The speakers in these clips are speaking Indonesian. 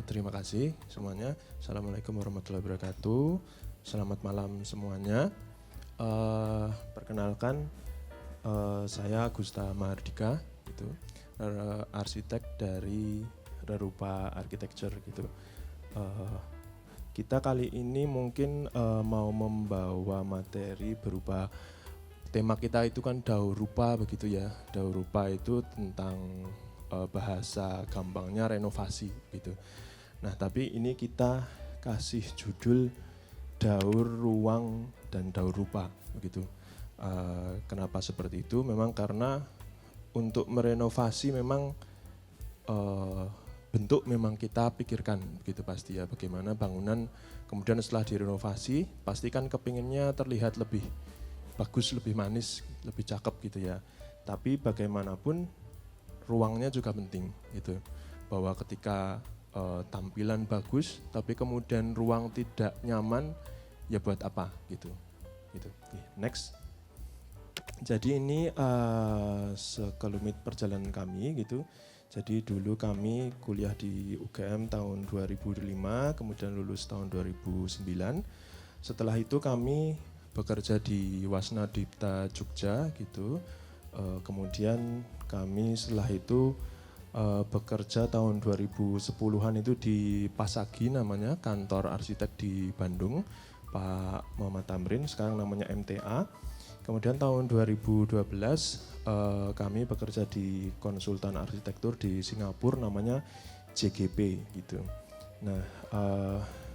Terima kasih semuanya. Assalamualaikum warahmatullahi wabarakatuh. Selamat malam semuanya. Perkenalkan, saya Gusta Mahardika, gitu, arsitek dari Rerupa Architecture, gitu. Kita kali ini mungkin mau membawa materi berupa tema kita itu kan Daur Rupa begitu ya. Daur Rupa itu tentang bahasa gampangnya renovasi gitu. Nah, tapi ini kita kasih judul Daur Ruang dan Daur Rupa begitu. Kenapa seperti itu? Memang karena untuk merenovasi memang bentuk memang kita pikirkan begitu pasti ya, bagaimana bangunan kemudian setelah direnovasi pasti kan kepinginnya terlihat lebih bagus, lebih manis, lebih cakep gitu ya. Tapi bagaimanapun ruangnya juga penting gitu, bahwa ketika tampilan bagus tapi kemudian ruang tidak nyaman, ya buat apa gitu. Oke, next. Jadi ini sekelumit perjalanan kami gitu. Jadi dulu kami kuliah di UGM tahun 2005, kemudian lulus tahun 2009. Setelah itu kami bekerja di Wasna Dipta Jogja gitu. Kemudian kami setelah itu bekerja tahun 2010-an itu di Pasagi namanya, kantor arsitek di Bandung, Pak Muhammad Tamrin, sekarang namanya MTA. Kemudian tahun 2012 kami bekerja di konsultan arsitektur di Singapura namanya JGP gitu. Nah,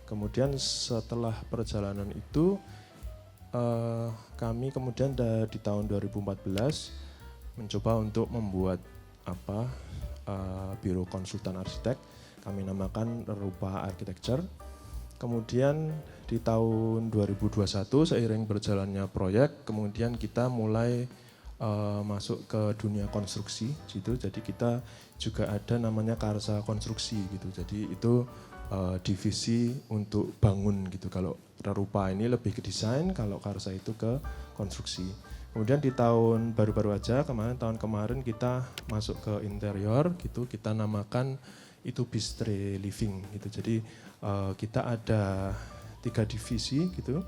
kemudian setelah perjalanan itu kami kemudian di tahun 2014 mencoba untuk membuat biro konsultan arsitek, kami namakan Rerupa Architecture. Kemudian di tahun 2021 seiring berjalannya proyek, kemudian kita mulai masuk ke dunia konstruksi gitu. Jadi kita juga ada namanya Karsa Konstruksi gitu. Jadi itu divisi untuk bangun gitu. Kalau Rerupa ini lebih ke desain, kalau Karsa itu ke konstruksi. Kemudian di tahun baru-baru aja tahun kemarin kita masuk ke interior gitu, kita namakan itu Bistre Living gitu. Jadi kita ada 3 divisi gitu,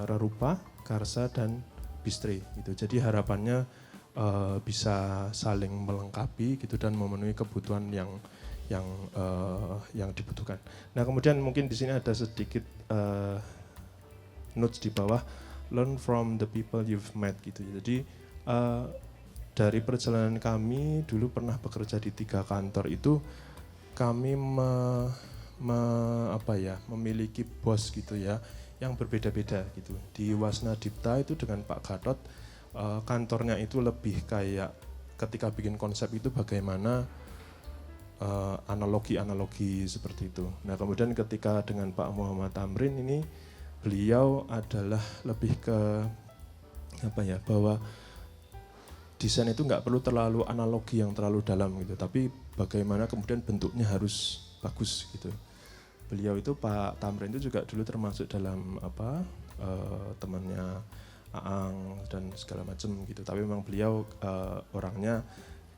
Rerupa, Karsa dan Bistre gitu. Jadi harapannya bisa saling melengkapi gitu dan memenuhi kebutuhan yang dibutuhkan. Nah, kemudian mungkin di sini ada sedikit notes di bawah, learn from the people you've met gitu. Jadi dari perjalanan kami dulu pernah bekerja di 3 kantor itu, kami memiliki bos gitu ya yang berbeda-beda gitu. Di Wasna Dipta itu dengan Pak Gatot, kantornya itu lebih kayak ketika bikin konsep itu bagaimana analogi-analogi seperti itu. Nah, kemudian ketika dengan Pak Muhammad Tamrin ini, beliau adalah lebih ke bahwa desain itu nggak perlu terlalu analogi yang terlalu dalam gitu, tapi bagaimana kemudian bentuknya harus bagus gitu. Beliau itu Pak Tamrin itu juga dulu termasuk dalam temannya Aang dan segala macam gitu, tapi memang beliau orangnya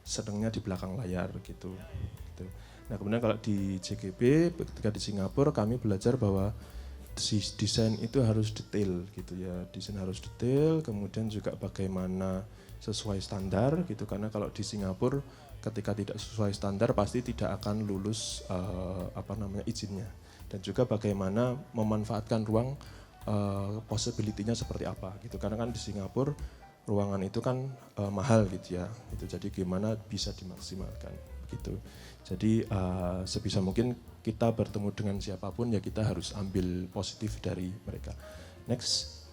sedangnya di belakang layar gitu. Nah, kemudian kalau di JGP ketika di Singapura kami belajar bahwa desain itu harus detail gitu ya, desain harus detail, kemudian juga bagaimana sesuai standar gitu, karena kalau di Singapura ketika tidak sesuai standar pasti tidak akan lulus izinnya, dan juga bagaimana memanfaatkan ruang possibility-nya seperti apa gitu, karena kan di Singapura ruangan itu kan mahal gitu ya, itu jadi gimana bisa dimaksimalkan gitu. Jadi sebisa mungkin kita bertemu dengan siapapun ya kita harus ambil positif dari mereka. Next,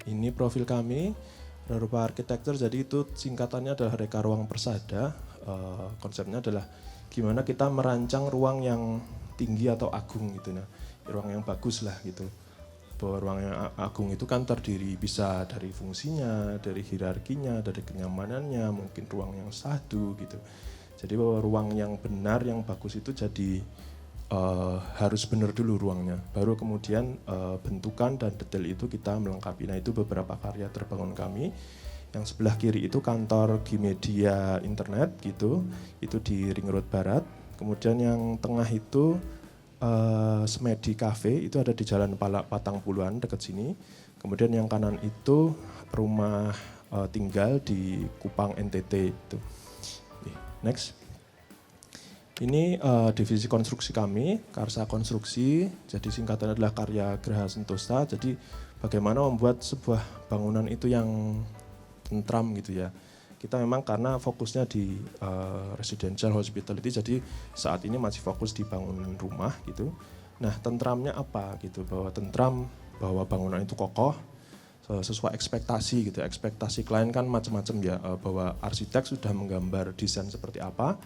ini profil kami Rerupa Architecture. Jadi itu singkatannya adalah Reka Ruang Persada. Konsepnya adalah gimana kita merancang ruang yang tinggi atau agung gitu, nah ruang yang bagus lah gitu. Bahwa ruang yang agung itu kan terdiri bisa dari fungsinya, dari hierarkinya, dari kenyamanannya, mungkin ruang yang sadu gitu. Jadi bahwa ruang yang benar, yang bagus itu jadi harus benar dulu ruangnya, baru kemudian bentukan dan detail itu kita melengkapi. Nah, itu beberapa karya terbangun kami. Yang sebelah kiri itu kantor Gimedia Internet gitu, itu di Ring Road Barat. Kemudian yang tengah itu Smedi Cafe, itu ada di Jalan Patang Puluhan dekat sini. Kemudian yang kanan itu rumah tinggal di Kupang NTT itu. Next. Ini divisi konstruksi kami, Karsa Konstruksi. Jadi singkatannya adalah Karya Graha Sentosa. Jadi bagaimana membuat sebuah bangunan itu yang tentram gitu ya. Kita memang karena fokusnya di residential hospitality, jadi saat ini masih fokus di bangunan rumah gitu. Nah, tentramnya apa gitu, bahwa tentram, bahwa bangunan itu kokoh, sesuai ekspektasi gitu. Ekspektasi klien kan macam-macam ya, bahwa arsitek sudah menggambar desain seperti apa,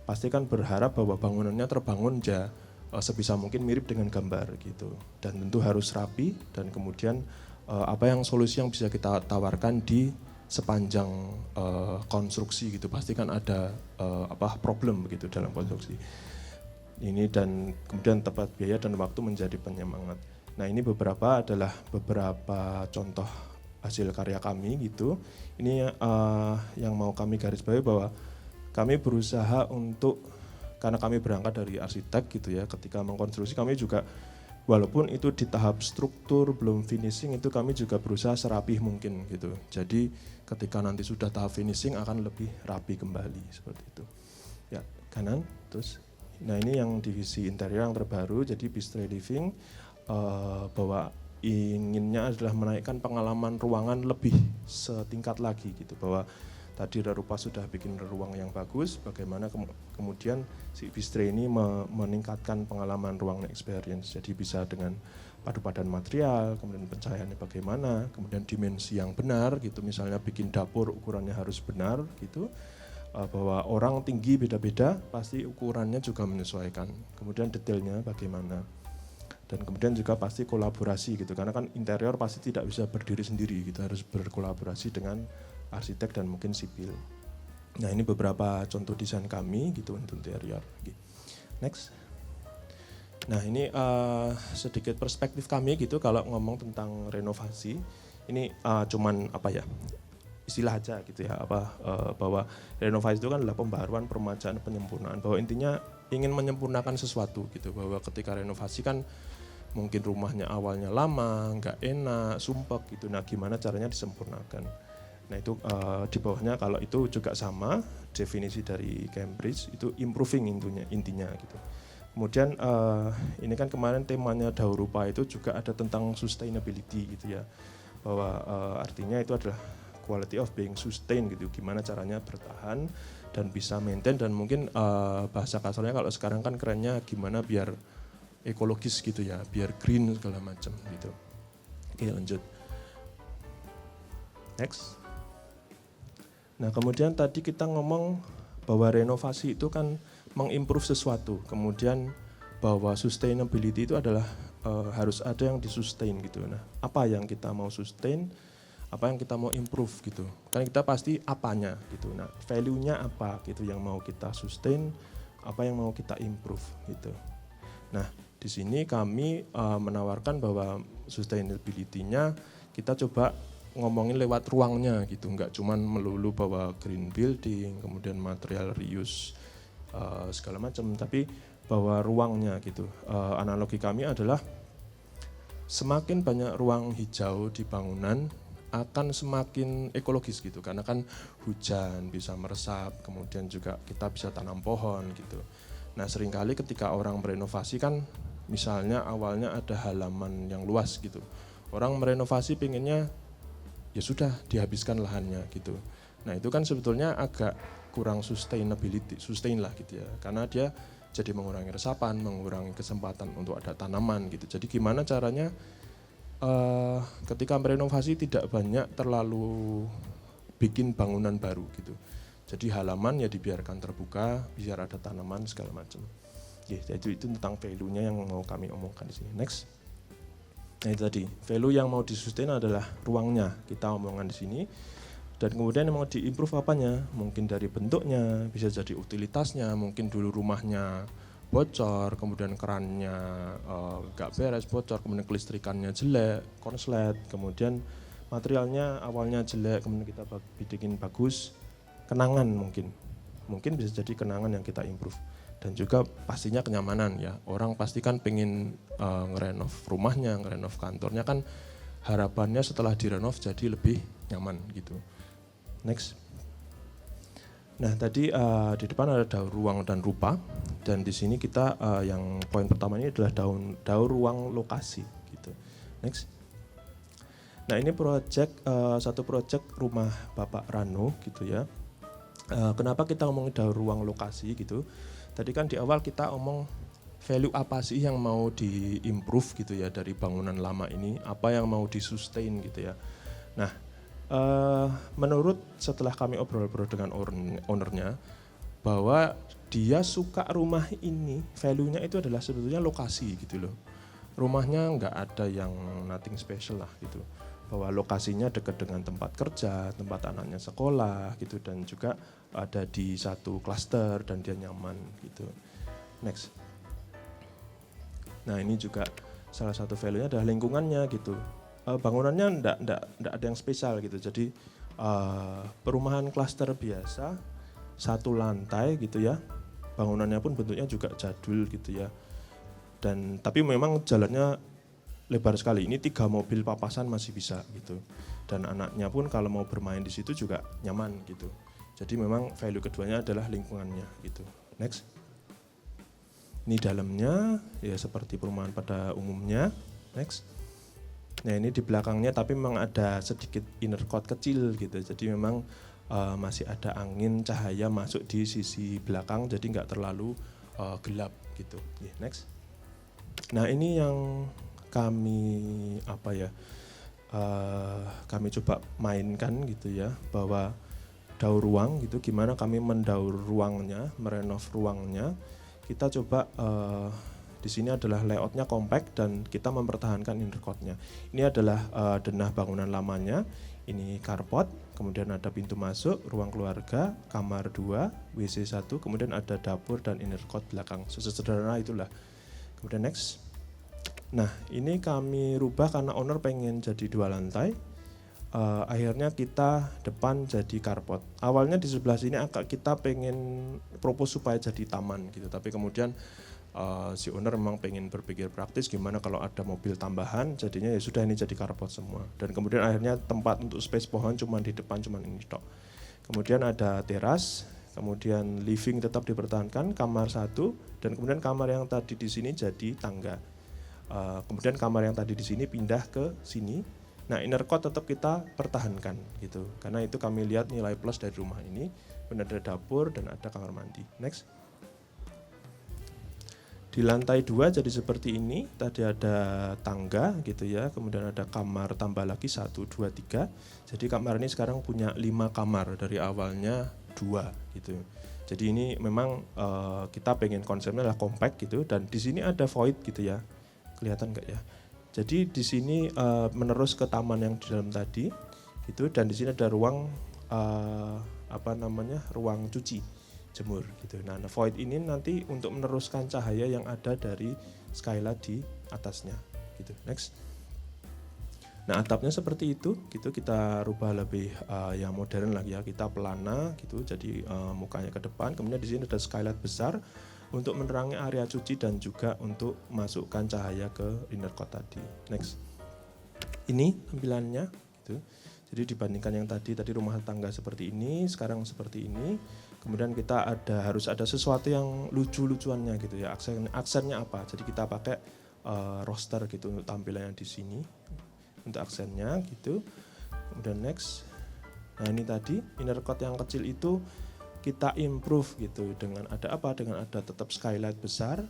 pasti kan berharap bahwa bangunannya terbangun sebisa mungkin mirip dengan gambar gitu. Dan tentu harus rapi, dan kemudian apa yang solusi yang bisa kita tawarkan di sepanjang konstruksi gitu, pasti kan ada problem begitu dalam konstruksi ini, dan kemudian tepat biaya dan waktu menjadi penyemangat. Nah, ini adalah beberapa contoh hasil karya kami gitu. Ini yang mau kami garis bawahi bahwa kami berusaha untuk, karena kami berangkat dari arsitek gitu ya, ketika mengkonstruksi kami juga walaupun itu di tahap struktur belum finishing, itu kami juga berusaha serapih mungkin gitu. Jadi ketika nanti sudah tahap finishing akan lebih rapi kembali seperti itu. Ya, kanan terus. Nah, ini yang divisi interior yang terbaru, jadi Bistro Living, bahwa inginnya adalah menaikkan pengalaman ruangan lebih setingkat lagi gitu, bahwa tadi Rupa sudah bikin ruang yang bagus, bagaimana kemudian si Bistro ini meningkatkan pengalaman ruang experience. Jadi bisa dengan padu padan material, kemudian pencahayaannya bagaimana, kemudian dimensi yang benar gitu, misalnya bikin dapur ukurannya harus benar gitu, bahwa orang tinggi beda-beda, pasti ukurannya juga menyesuaikan. Kemudian detailnya bagaimana. Dan kemudian juga pasti kolaborasi gitu, karena kan interior pasti tidak bisa berdiri sendiri gitu, harus berkolaborasi dengan arsitek dan mungkin sipil. Nah, ini beberapa contoh desain kami gitu untuk interior. Next. Nah, ini sedikit perspektif kami gitu kalau ngomong tentang renovasi. Ini cuman istilah aja gitu ya, bahwa renovasi itu kan adalah pembaruan, peremajaan, penyempurnaan, bahwa intinya ingin menyempurnakan sesuatu gitu, bahwa ketika renovasi kan mungkin rumahnya awalnya lama, nggak enak, sumpek gitu, nah gimana caranya disempurnakan. Nah, itu di bawahnya kalau itu juga sama definisi dari Cambridge, itu improving intinya gitu. Kemudian ini kan kemarin temanya Rupa itu juga ada tentang sustainability gitu ya, bahwa artinya itu adalah quality of being sustain gitu, gimana caranya bertahan dan bisa maintain, dan mungkin bahasa kasarnya kalau sekarang kan kerennya gimana biar ekologis gitu ya, biar green segala macam gitu. Oke, lanjut. Next. Nah, kemudian tadi kita ngomong bahwa renovasi itu kan mengimprove sesuatu, kemudian bahwa sustainability itu adalah harus ada yang disustain gitu. Nah, apa yang kita mau sustain, apa yang kita mau improve gitu. Kan kita pasti apanya gitu. Nah, value-nya apa gitu yang mau kita sustain, apa yang mau kita improve gitu. Nah, di sini kami menawarkan bahwa sustainability-nya kita coba ngomongin lewat ruangnya gitu, nggak cuman melulu bahwa green building, kemudian material reuse segala macam, tapi bahwa ruangnya gitu. Analogi kami adalah semakin banyak ruang hijau di bangunan akan semakin ekologis gitu, karena kan hujan bisa meresap, kemudian juga kita bisa tanam pohon gitu. Nah, seringkali ketika orang merenovasi kan misalnya awalnya ada halaman yang luas gitu, orang merenovasi pinginnya ya sudah dihabiskan lahannya gitu. Nah, itu kan sebetulnya agak kurang sustain lah gitu ya, karena dia jadi mengurangi resapan, mengurangi kesempatan untuk ada tanaman gitu. Jadi gimana caranya ketika merenovasi tidak banyak terlalu bikin bangunan baru gitu. Jadi halaman ya dibiarkan terbuka, biar ada tanaman segala macam. Jadi itu tentang value-nya yang mau kami omongkan di sini. Next. Nah, itu tadi value yang mau disustain adalah ruangnya, kita omongan di sini. Dan kemudian yang mau diimprove apanya? Mungkin dari bentuknya, bisa jadi utilitasnya, mungkin dulu rumahnya bocor, kemudian kerannya gak beres, bocor, kemudian kelistrikannya jelek, konslet, kemudian materialnya awalnya jelek, kemudian kita bikin bagus, kenangan mungkin bisa jadi kenangan yang kita improve. dan juga pastinya kenyamanan ya. Orang pasti kan pengen ngerenov rumahnya, ngerenov kantornya kan harapannya setelah direnov jadi lebih nyaman gitu. Next. Nah tadi di depan ada daur ruang dan rupa, dan di sini kita yang poin pertama ini adalah daur ruang lokasi gitu. Next. Nah ini satu proyek rumah Bapak Rano gitu ya. Kenapa kita ngomongin daur ruang lokasi gitu? Tadi kan di awal kita omong value apa sih yang mau di-improve gitu ya dari bangunan lama ini, apa yang mau di-sustain gitu ya. Nah, menurut setelah kami obrol-obrol dengan ownernya, bahwa dia suka rumah ini, value-nya itu adalah sebetulnya lokasi gitu loh. Rumahnya nggak ada yang nothing special lah gitu. Bahwa lokasinya dekat dengan tempat kerja, tempat anaknya sekolah gitu, dan juga ada di satu klaster dan dia nyaman gitu. Next. Nah ini juga salah satu value-nya adalah lingkungannya gitu. Bangunannya enggak ada yang spesial gitu. Jadi perumahan klaster biasa, satu lantai gitu ya. Bangunannya pun bentuknya juga jadul gitu ya. Dan tapi memang jalannya lebar sekali. Ini 3 mobil papasan masih bisa gitu. Dan anaknya pun kalau mau bermain di situ juga nyaman gitu. Jadi memang value keduanya adalah lingkungannya gitu. Next. Ini dalamnya ya seperti perumahan pada umumnya. Next. Nah ini di belakangnya tapi memang ada sedikit inner court kecil gitu. Jadi memang masih ada angin cahaya masuk di sisi belakang, jadi nggak terlalu gelap gitu. Next. Nah ini yang kami kami coba mainkan gitu ya, bahwa daur ruang gitu, gimana kami mendaur ruangnya, merenov ruangnya. Kita coba di sini adalah layoutnya compact dan kita mempertahankan inner court-nya. Ini adalah denah bangunan lamanya, ini carport, kemudian ada pintu masuk, ruang keluarga, kamar 2, WC 1, kemudian ada dapur dan inner court belakang. Sesederhana itulah. Kemudian next. Nah ini kami rubah karena owner pengen jadi 2 lantai. Akhirnya kita depan jadi carport. Awalnya di sebelah sini kita pengen propose supaya jadi taman gitu, tapi kemudian si owner memang pengen berpikir praktis gimana kalau ada mobil tambahan, jadinya ya sudah ini jadi carport semua. Dan kemudian akhirnya tempat untuk space pohon cuma di depan, cuma ini tok. Kemudian ada teras, kemudian living tetap dipertahankan, kamar 1, dan kemudian kamar yang tadi di sini jadi tangga. Kemudian kamar yang tadi di sini pindah ke sini. Nah inner court tetap kita pertahankan gitu, karena itu kami lihat nilai plus dari rumah ini. Benar ada dapur dan ada kamar mandi. Next. Di lantai 2 jadi seperti ini, tadi ada tangga gitu ya, kemudian ada kamar tambah lagi 1, 2, 3. Jadi kamar ini sekarang punya 5 kamar, dari awalnya 2 gitu. Jadi ini memang kita pengen konsepnya adalah compact gitu, dan di sini ada void gitu ya, kelihatan nggak ya? Jadi di sini menerus ke taman yang di dalam tadi gitu, dan di sini ada ruang ruang cuci jemur gitu. Nah, void ini nanti untuk meneruskan cahaya yang ada dari skylight di atasnya gitu. Next. Nah, atapnya seperti itu gitu, kita rubah lebih yang modern lagi ya, kita pelana gitu, jadi mukanya ke depan. Kemudian di sini ada skylight besar untuk menerangi area cuci dan juga untuk masukkan cahaya ke inner court tadi. Next. Ini tampilannya gitu. Jadi dibandingkan yang tadi rumah tangga seperti ini, sekarang seperti ini. Kemudian kita harus ada sesuatu yang lucu-lucuannya gitu ya. Aksennya apa? Jadi kita pakai roster gitu untuk tampilannya di sini. Untuk aksennya gitu. Kemudian next. Nah, ini tadi inner court yang kecil itu kita improve gitu dengan ada tetap skylight besar,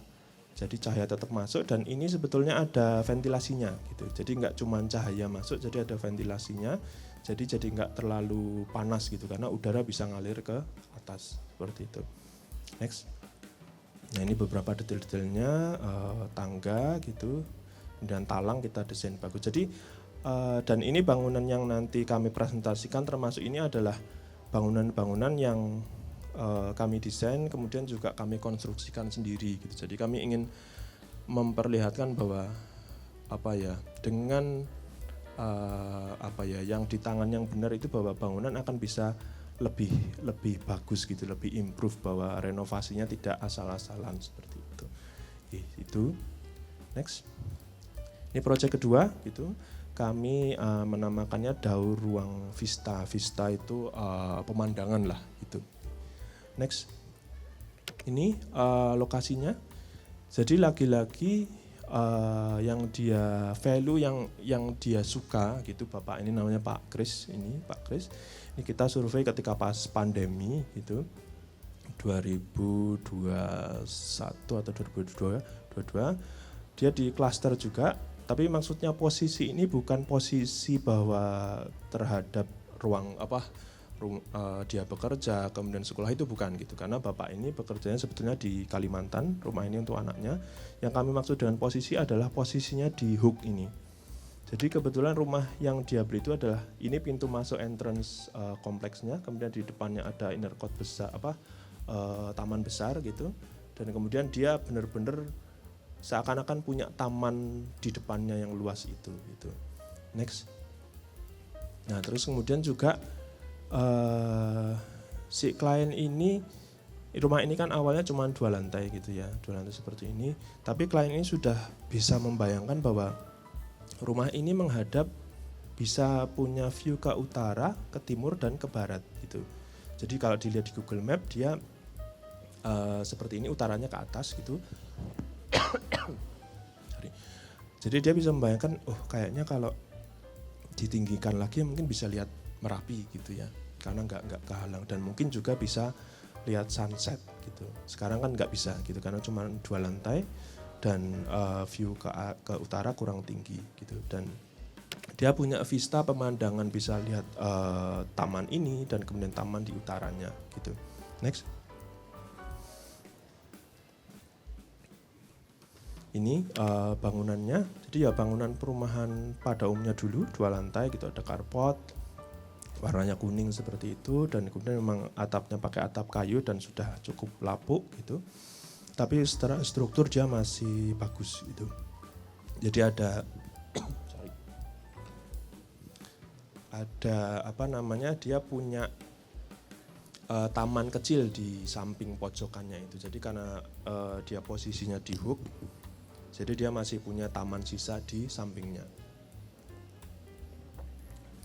jadi cahaya tetap masuk, dan ini sebetulnya ada ventilasinya gitu. Jadi nggak cuma cahaya masuk, jadi ada ventilasinya. Jadi nggak terlalu panas gitu, karena udara bisa ngalir ke atas seperti itu. Next. Nah ini beberapa detail-detailnya, tangga gitu, dan talang kita desain bagus. Jadi dan ini bangunan yang nanti kami presentasikan, termasuk ini adalah bangunan-bangunan yang kami desain, kemudian juga kami konstruksikan sendiri gitu. Jadi kami ingin memperlihatkan bahwa dengan yang di tangan yang benar itu, bahwa bangunan akan bisa lebih bagus gitu, lebih improve, bahwa renovasinya tidak asal-asalan seperti itu. Oke, itu next. Ini proyek kedua gitu. Kami menamakannya Daur Ruang Vista. Vista itu pemandangan lah gitu. Next. Ini lokasinya. Jadi lagi-lagi yang dia value yang dia suka gitu, Bapak ini namanya Pak Kris ini, Pak Kris. Ini kita survei ketika pas pandemi gitu, 2021 atau 2022, dia di klaster juga, tapi maksudnya posisi ini bukan posisi bahwa terhadap ruang dia bekerja, kemudian sekolah, itu bukan gitu, karena Bapak ini bekerjanya sebetulnya di Kalimantan, rumah ini untuk anaknya. Yang kami maksud dengan posisi adalah posisinya di hook ini. Jadi kebetulan rumah yang dia beli itu adalah ini pintu masuk entrance kompleksnya, kemudian di depannya ada inner court besar, taman besar gitu, dan kemudian dia benar-benar seakan-akan punya taman di depannya yang luas itu gitu. Next. Nah terus kemudian juga si klien ini, rumah ini kan awalnya cuma 2 lantai gitu ya, 2 lantai seperti ini, tapi klien ini sudah bisa membayangkan bahwa rumah ini menghadap, bisa punya view ke utara, ke timur, dan ke barat gitu. Jadi kalau dilihat di Google Map dia seperti ini, utaranya ke atas gitu. Jadi dia bisa membayangkan, oh kayaknya kalau ditinggikan lagi mungkin bisa lihat Merapi gitu ya, karena nggak kehalang, dan mungkin juga bisa lihat sunset gitu. Sekarang kan nggak bisa gitu karena cuma 2 lantai. Dan view ke utara kurang tinggi gitu, dan dia punya vista pemandangan, bisa lihat taman ini dan kemudian taman di utaranya gitu. Next. Ini bangunannya, jadi ya bangunan perumahan pada umumnya dulu 2 lantai gitu, ada carport warnanya kuning seperti itu, dan kemudian memang atapnya pakai atap kayu dan sudah cukup lapuk gitu. Tapi secara struktur dia masih bagus gitu. Jadi ada dia punya taman kecil di samping pojokannya itu. Jadi karena dia posisinya di hook, jadi dia masih punya taman sisa di sampingnya.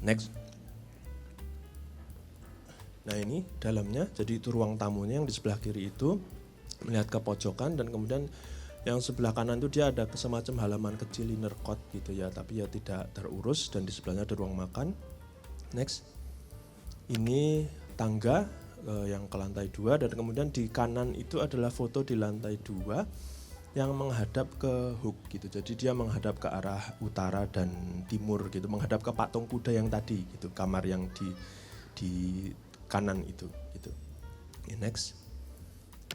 Next. Nah ini dalamnya, jadi itu ruang tamunya yang di sebelah kiri itu melihat ke pojokan, dan kemudian yang sebelah kanan itu dia ada semacam halaman kecil inner court gitu ya, tapi ya tidak terurus, dan di sebelahnya ada ruang makan. Next. Ini tangga yang ke lantai 2, dan kemudian di kanan itu adalah foto di lantai 2 yang menghadap ke hook gitu. Jadi dia menghadap ke arah utara dan timur gitu, menghadap ke patung kuda yang tadi gitu, kamar yang di kanan itu gitu. Next.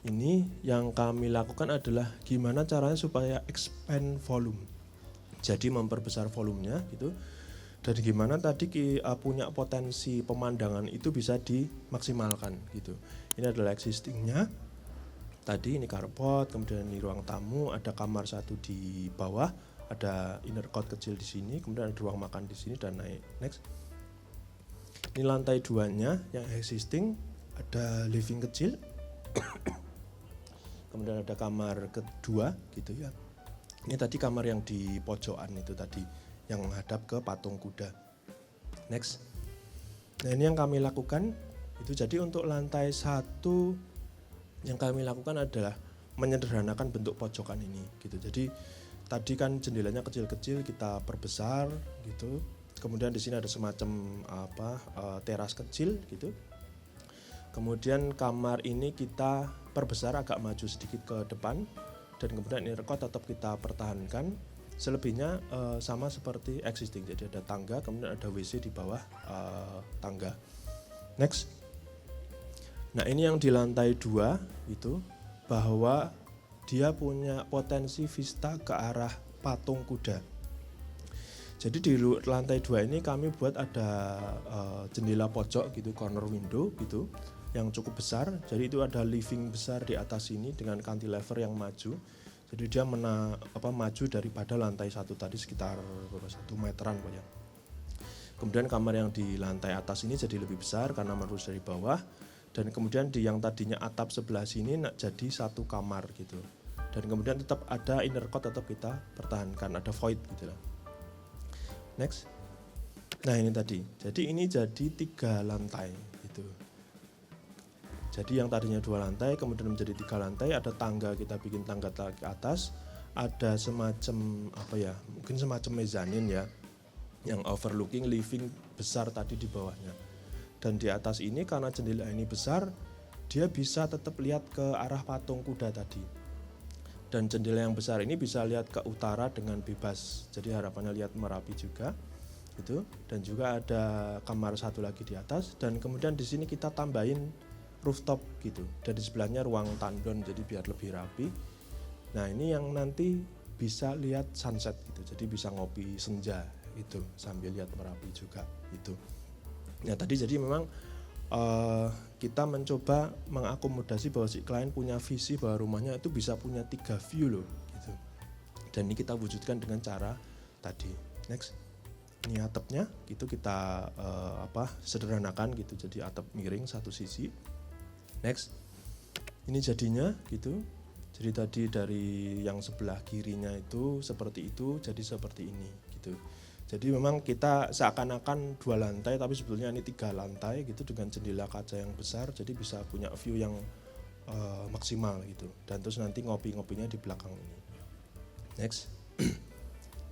Ini yang kami lakukan adalah gimana caranya supaya expand volume, jadi memperbesar volumenya gitu, dan gimana tadi punya potensi pemandangan itu bisa dimaksimalkan gitu. Ini adalah existingnya, tadi ini carport, kemudian ini ruang tamu, ada kamar 1 di bawah, ada inner court kecil di sini, kemudian ada ruang makan di sini dan naik. Next. Ini lantai 2-nya yang existing, ada living kecil. Kemudian ada kamar kedua gitu ya. Ini tadi kamar yang di pojokan itu tadi, yang menghadap ke patung kuda. Next. Nah ini yang kami lakukan itu, jadi untuk lantai 1 yang kami lakukan adalah menyederhanakan bentuk pojokan ini gitu. Jadi tadi kan jendelanya kecil-kecil, kita perbesar gitu. Kemudian di sini ada semacam teras kecil gitu. Kemudian kamar ini kita perbesar, agak maju sedikit ke depan, dan kemudian inner court tetap kita pertahankan. Selebihnya sama seperti existing, jadi ada tangga, kemudian ada WC di bawah tangga. Next. Nah ini yang di lantai 2 itu, bahwa dia punya potensi vista ke arah patung kuda. Jadi di lantai 2 ini kami buat ada jendela pojok gitu, corner window gitu, yang cukup besar. Jadi itu ada living besar di atas ini dengan cantilever yang maju. Jadi dia maju daripada lantai 1 tadi sekitar 1 meteran pokoknya. Kemudian kamar yang di lantai atas ini jadi lebih besar karena menerus dari bawah. Dan kemudian di yang tadinya atap sebelah sini jadi satu kamar gitu. Dan kemudian tetap ada inner court, tetap kita pertahankan, ada void gitu lah. Next. Nah ini tadi, jadi ini jadi 3 lantai gitu. Jadi yang tadinya 2 lantai kemudian menjadi 3 lantai, ada tangga, kita bikin tangga ke atas, ada semacam mungkin semacam mezanin ya, yang overlooking living besar tadi di bawahnya. Dan di atas ini karena jendela ini besar, dia bisa tetap lihat ke arah patung kuda tadi. Dan jendela yang besar ini bisa lihat ke utara dengan bebas, jadi harapannya lihat Merapi juga. Gitu. Dan juga ada kamar satu lagi di atas, dan kemudian di sini kita tambahin rooftop gitu, dan di sebelahnya ruang tandon jadi biar lebih rapi. Nah ini yang nanti bisa lihat sunset gitu, jadi bisa ngopi senja itu sambil lihat Merapi juga itu. Nah tadi jadi memang kita mencoba mengakomodasi bahwa si klien punya visi bahwa rumahnya itu bisa punya 3 view loh gitu, dan ini kita wujudkan dengan cara tadi. Next. Ini atapnya gitu kita sederhanakan gitu, jadi atap miring satu sisi. Next. Ini jadinya gitu. Jadi tadi dari yang sebelah kirinya itu seperti itu, jadi seperti ini gitu. Jadi memang kita seakan-akan 2 lantai tapi sebetulnya ini 3 lantai gitu, dengan jendela kaca yang besar, jadi bisa punya view yang maksimal gitu. Dan terus nanti ngopi-ngopinya di belakang ini. Next.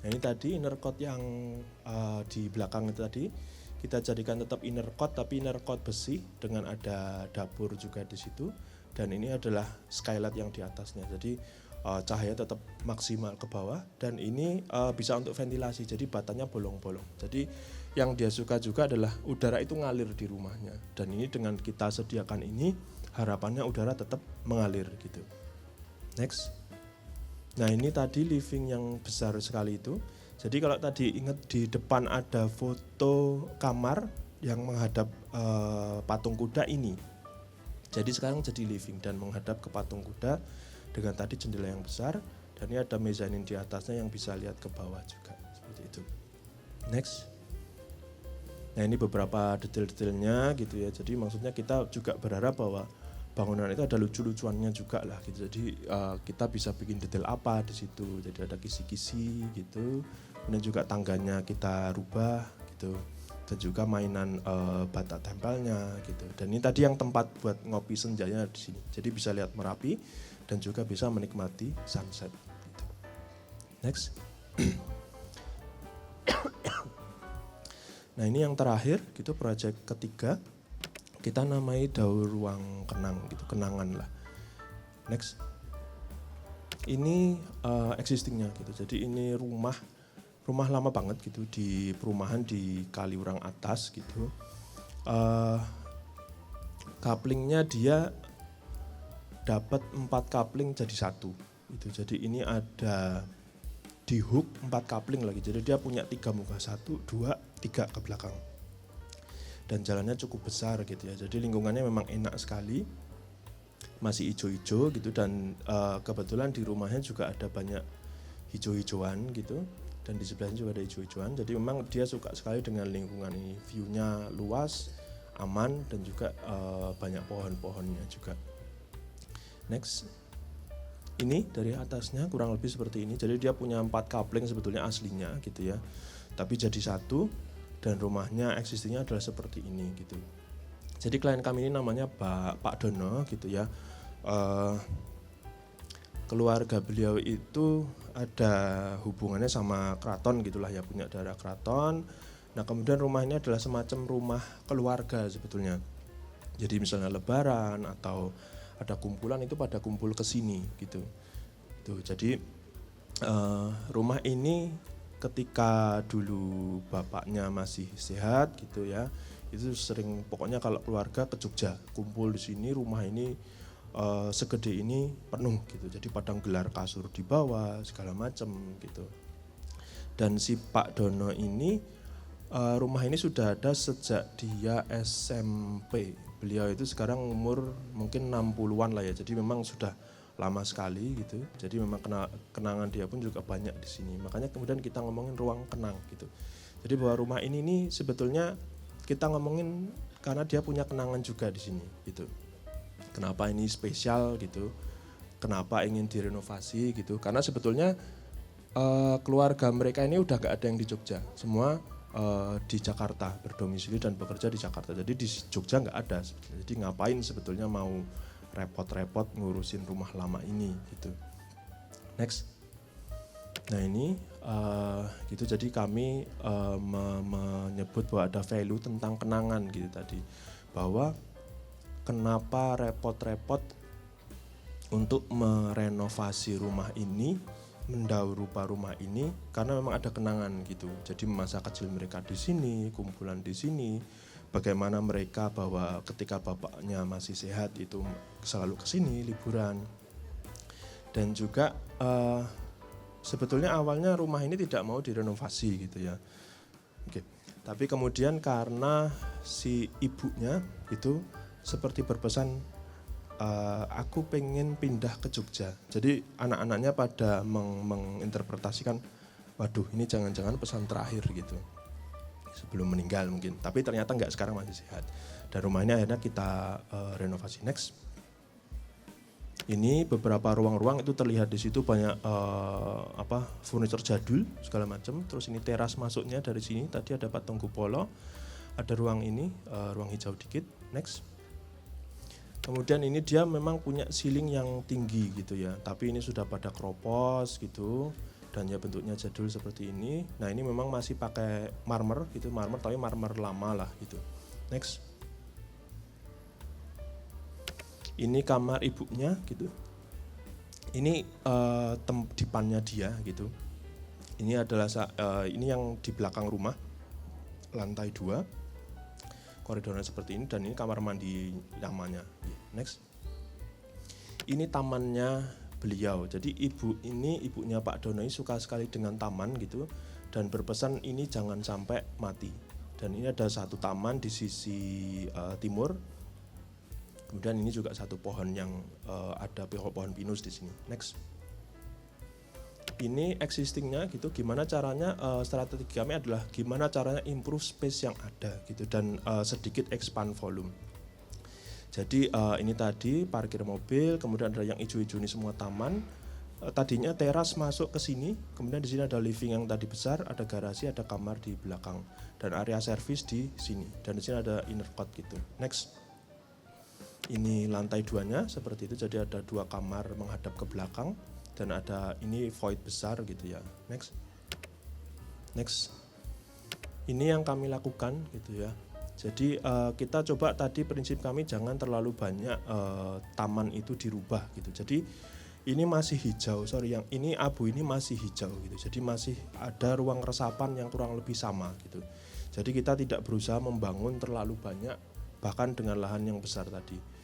Nah ini tadi inner court yang di belakang itu tadi kita jadikan tetap inner court, tapi inner court besi dengan ada dapur juga di situ, dan ini adalah skylight yang di atasnya, jadi cahaya tetap maksimal ke bawah, dan ini bisa untuk ventilasi, jadi batanya bolong-bolong. Jadi yang dia suka juga adalah udara itu ngalir di rumahnya, dan ini dengan kita sediakan ini harapannya udara tetap mengalir gitu. Next. Nah ini tadi living yang besar sekali itu. Jadi kalau tadi ingat di depan ada foto kamar yang menghadap patung kuda ini. Jadi sekarang jadi living dan menghadap ke patung kuda dengan tadi jendela yang besar, dan ini ada mezanin di atasnya yang bisa lihat ke bawah juga seperti itu. Next. Nah ini beberapa detail-detailnya gitu ya. Jadi maksudnya kita juga berharap bahwa bangunan itu ada lucu-lucuannya juga lah gitu. Jadi kita bisa bikin detail apa di situ. Jadi ada kisi-kisi gitu. Kemudian juga tangganya kita rubah gitu. Dan juga mainan bata tempelnya gitu. Dan ini tadi yang tempat buat ngopi senjanya di sini. Jadi bisa lihat Merapi dan juga bisa menikmati sunset gitu. Next. Nah ini yang terakhir gitu, proyek ketiga. Kita namai daur ruang kenang gitu, kenangan lah. Next. Ini existingnya gitu. Jadi ini rumah lama banget gitu di perumahan di Kaliurang atas gitu. Couplingnya dia dapat 4 coupling jadi 1 gitu. Jadi ini ada di hook 4 coupling lagi. Jadi dia punya 3 muka, 1, 2, 3 ke belakang. Dan jalannya cukup besar gitu ya, jadi lingkungannya memang enak sekali, masih hijau-hijau gitu, dan kebetulan di rumahnya juga ada banyak hijau-hijauan gitu, dan di sebelahnya juga ada hijau-hijauan, jadi memang dia suka sekali dengan lingkungan ini, view-nya luas, aman, dan juga banyak pohon-pohonnya juga. Next. Ini dari atasnya kurang lebih seperti ini, jadi dia punya 4 coupling sebetulnya aslinya gitu ya, tapi jadi 1. Dan rumahnya existingnya adalah seperti ini gitu. Jadi klien kami ini namanya Pak Dono gitu ya. Keluarga beliau itu ada hubungannya sama keraton gitulah ya, punya darah keraton. Nah kemudian rumah ini adalah semacam rumah keluarga sebetulnya. Jadi misalnya lebaran atau ada kumpulan itu pada kumpul ke sini gitu. Tuh, jadi rumah ini ketika dulu bapaknya masih sehat gitu ya, itu sering pokoknya kalau keluarga ke Jogja kumpul di sini, rumah ini segede ini penuh gitu, jadi padang gelar kasur di bawah segala macam gitu. Dan si Pak Dono ini rumah ini sudah ada sejak dia SMP. Beliau itu sekarang umur mungkin 60-an lah ya, jadi memang sudah lama sekali gitu. Jadi memang kenangan dia pun juga banyak di sini. Makanya kemudian kita ngomongin ruang kenang gitu. Jadi bahwa rumah ini sebetulnya kita ngomongin karena dia punya kenangan juga di sini gitu. Kenapa ini spesial gitu? Kenapa ingin direnovasi gitu? Karena sebetulnya keluarga mereka ini udah gak ada yang di Jogja, semua di Jakarta berdomisili dan bekerja di Jakarta. Jadi di Jogja nggak ada. Jadi ngapain sebetulnya mau repot-repot ngurusin rumah lama ini gitu. Next. Nah ini gitu, jadi kami menyebut bahwa ada value tentang kenangan gitu tadi, bahwa kenapa repot-repot untuk merenovasi rumah ini, mendaur rupa rumah ini, karena memang ada kenangan gitu. Jadi masa kecil mereka di sini, kumpulan di sini, bagaimana mereka bahwa ketika bapaknya masih sehat itu selalu ke sini liburan. Dan juga sebetulnya awalnya rumah ini tidak mau direnovasi gitu ya. Oke. Tapi kemudian karena si ibunya itu seperti berpesan, aku pengen pindah ke Jogja. Jadi anak-anaknya pada menginterpretasikan, waduh ini jangan-jangan pesan terakhir gitu. Sebelum meninggal mungkin. Tapi ternyata enggak, sekarang masih sehat. Dan rumah ini akhirnya kita renovasi. Next. Ini beberapa ruang-ruang itu terlihat di situ banyak furniture jadul segala macam. Terus ini teras masuknya dari sini. Tadi ada patung kupolo. Ada ruang ini, ruang hijau dikit. Next. Kemudian ini dia memang punya ceiling yang tinggi gitu ya. Tapi ini sudah pada kropos gitu. Dan ya bentuknya jadul seperti ini. Nah ini memang masih pakai marmer gitu, marmer tapi marmer lama lah gitu. Next. Ini kamar ibunya gitu. Ini dipannya dia gitu. Ini adalah ini yang di belakang rumah, lantai 2, koridornya seperti ini, dan ini kamar mandi lamanya. Next. Ini tamannya beliau. Jadi ibunya Pak Dono ini suka sekali dengan taman gitu, dan berpesan ini jangan sampai mati. Dan ini ada satu taman di sisi timur. Kemudian ini juga satu pohon yang ada pohon pinus di sini. Next. Ini existingnya gitu. Gimana caranya, strategi kami adalah gimana caranya improve space yang ada gitu, dan sedikit expand volume. Jadi ini tadi parkir mobil, kemudian ada yang hijau-hijau ini semua taman. Tadinya teras masuk ke sini, kemudian di sini ada living yang tadi besar, ada garasi, ada kamar di belakang, dan area service di sini. Dan di sini ada inner court gitu. Next. Ini lantai 2-nya seperti itu, jadi ada 2 kamar menghadap ke belakang, dan ada ini void besar gitu ya. Next. Next. Ini yang kami lakukan gitu ya. Jadi kita coba tadi prinsip kami jangan terlalu banyak taman itu dirubah gitu. Jadi ini masih hijau, yang ini abu ini masih hijau gitu. Jadi masih ada ruang resapan yang kurang lebih sama gitu. Jadi kita tidak berusaha membangun terlalu banyak bahkan dengan lahan yang besar tadi.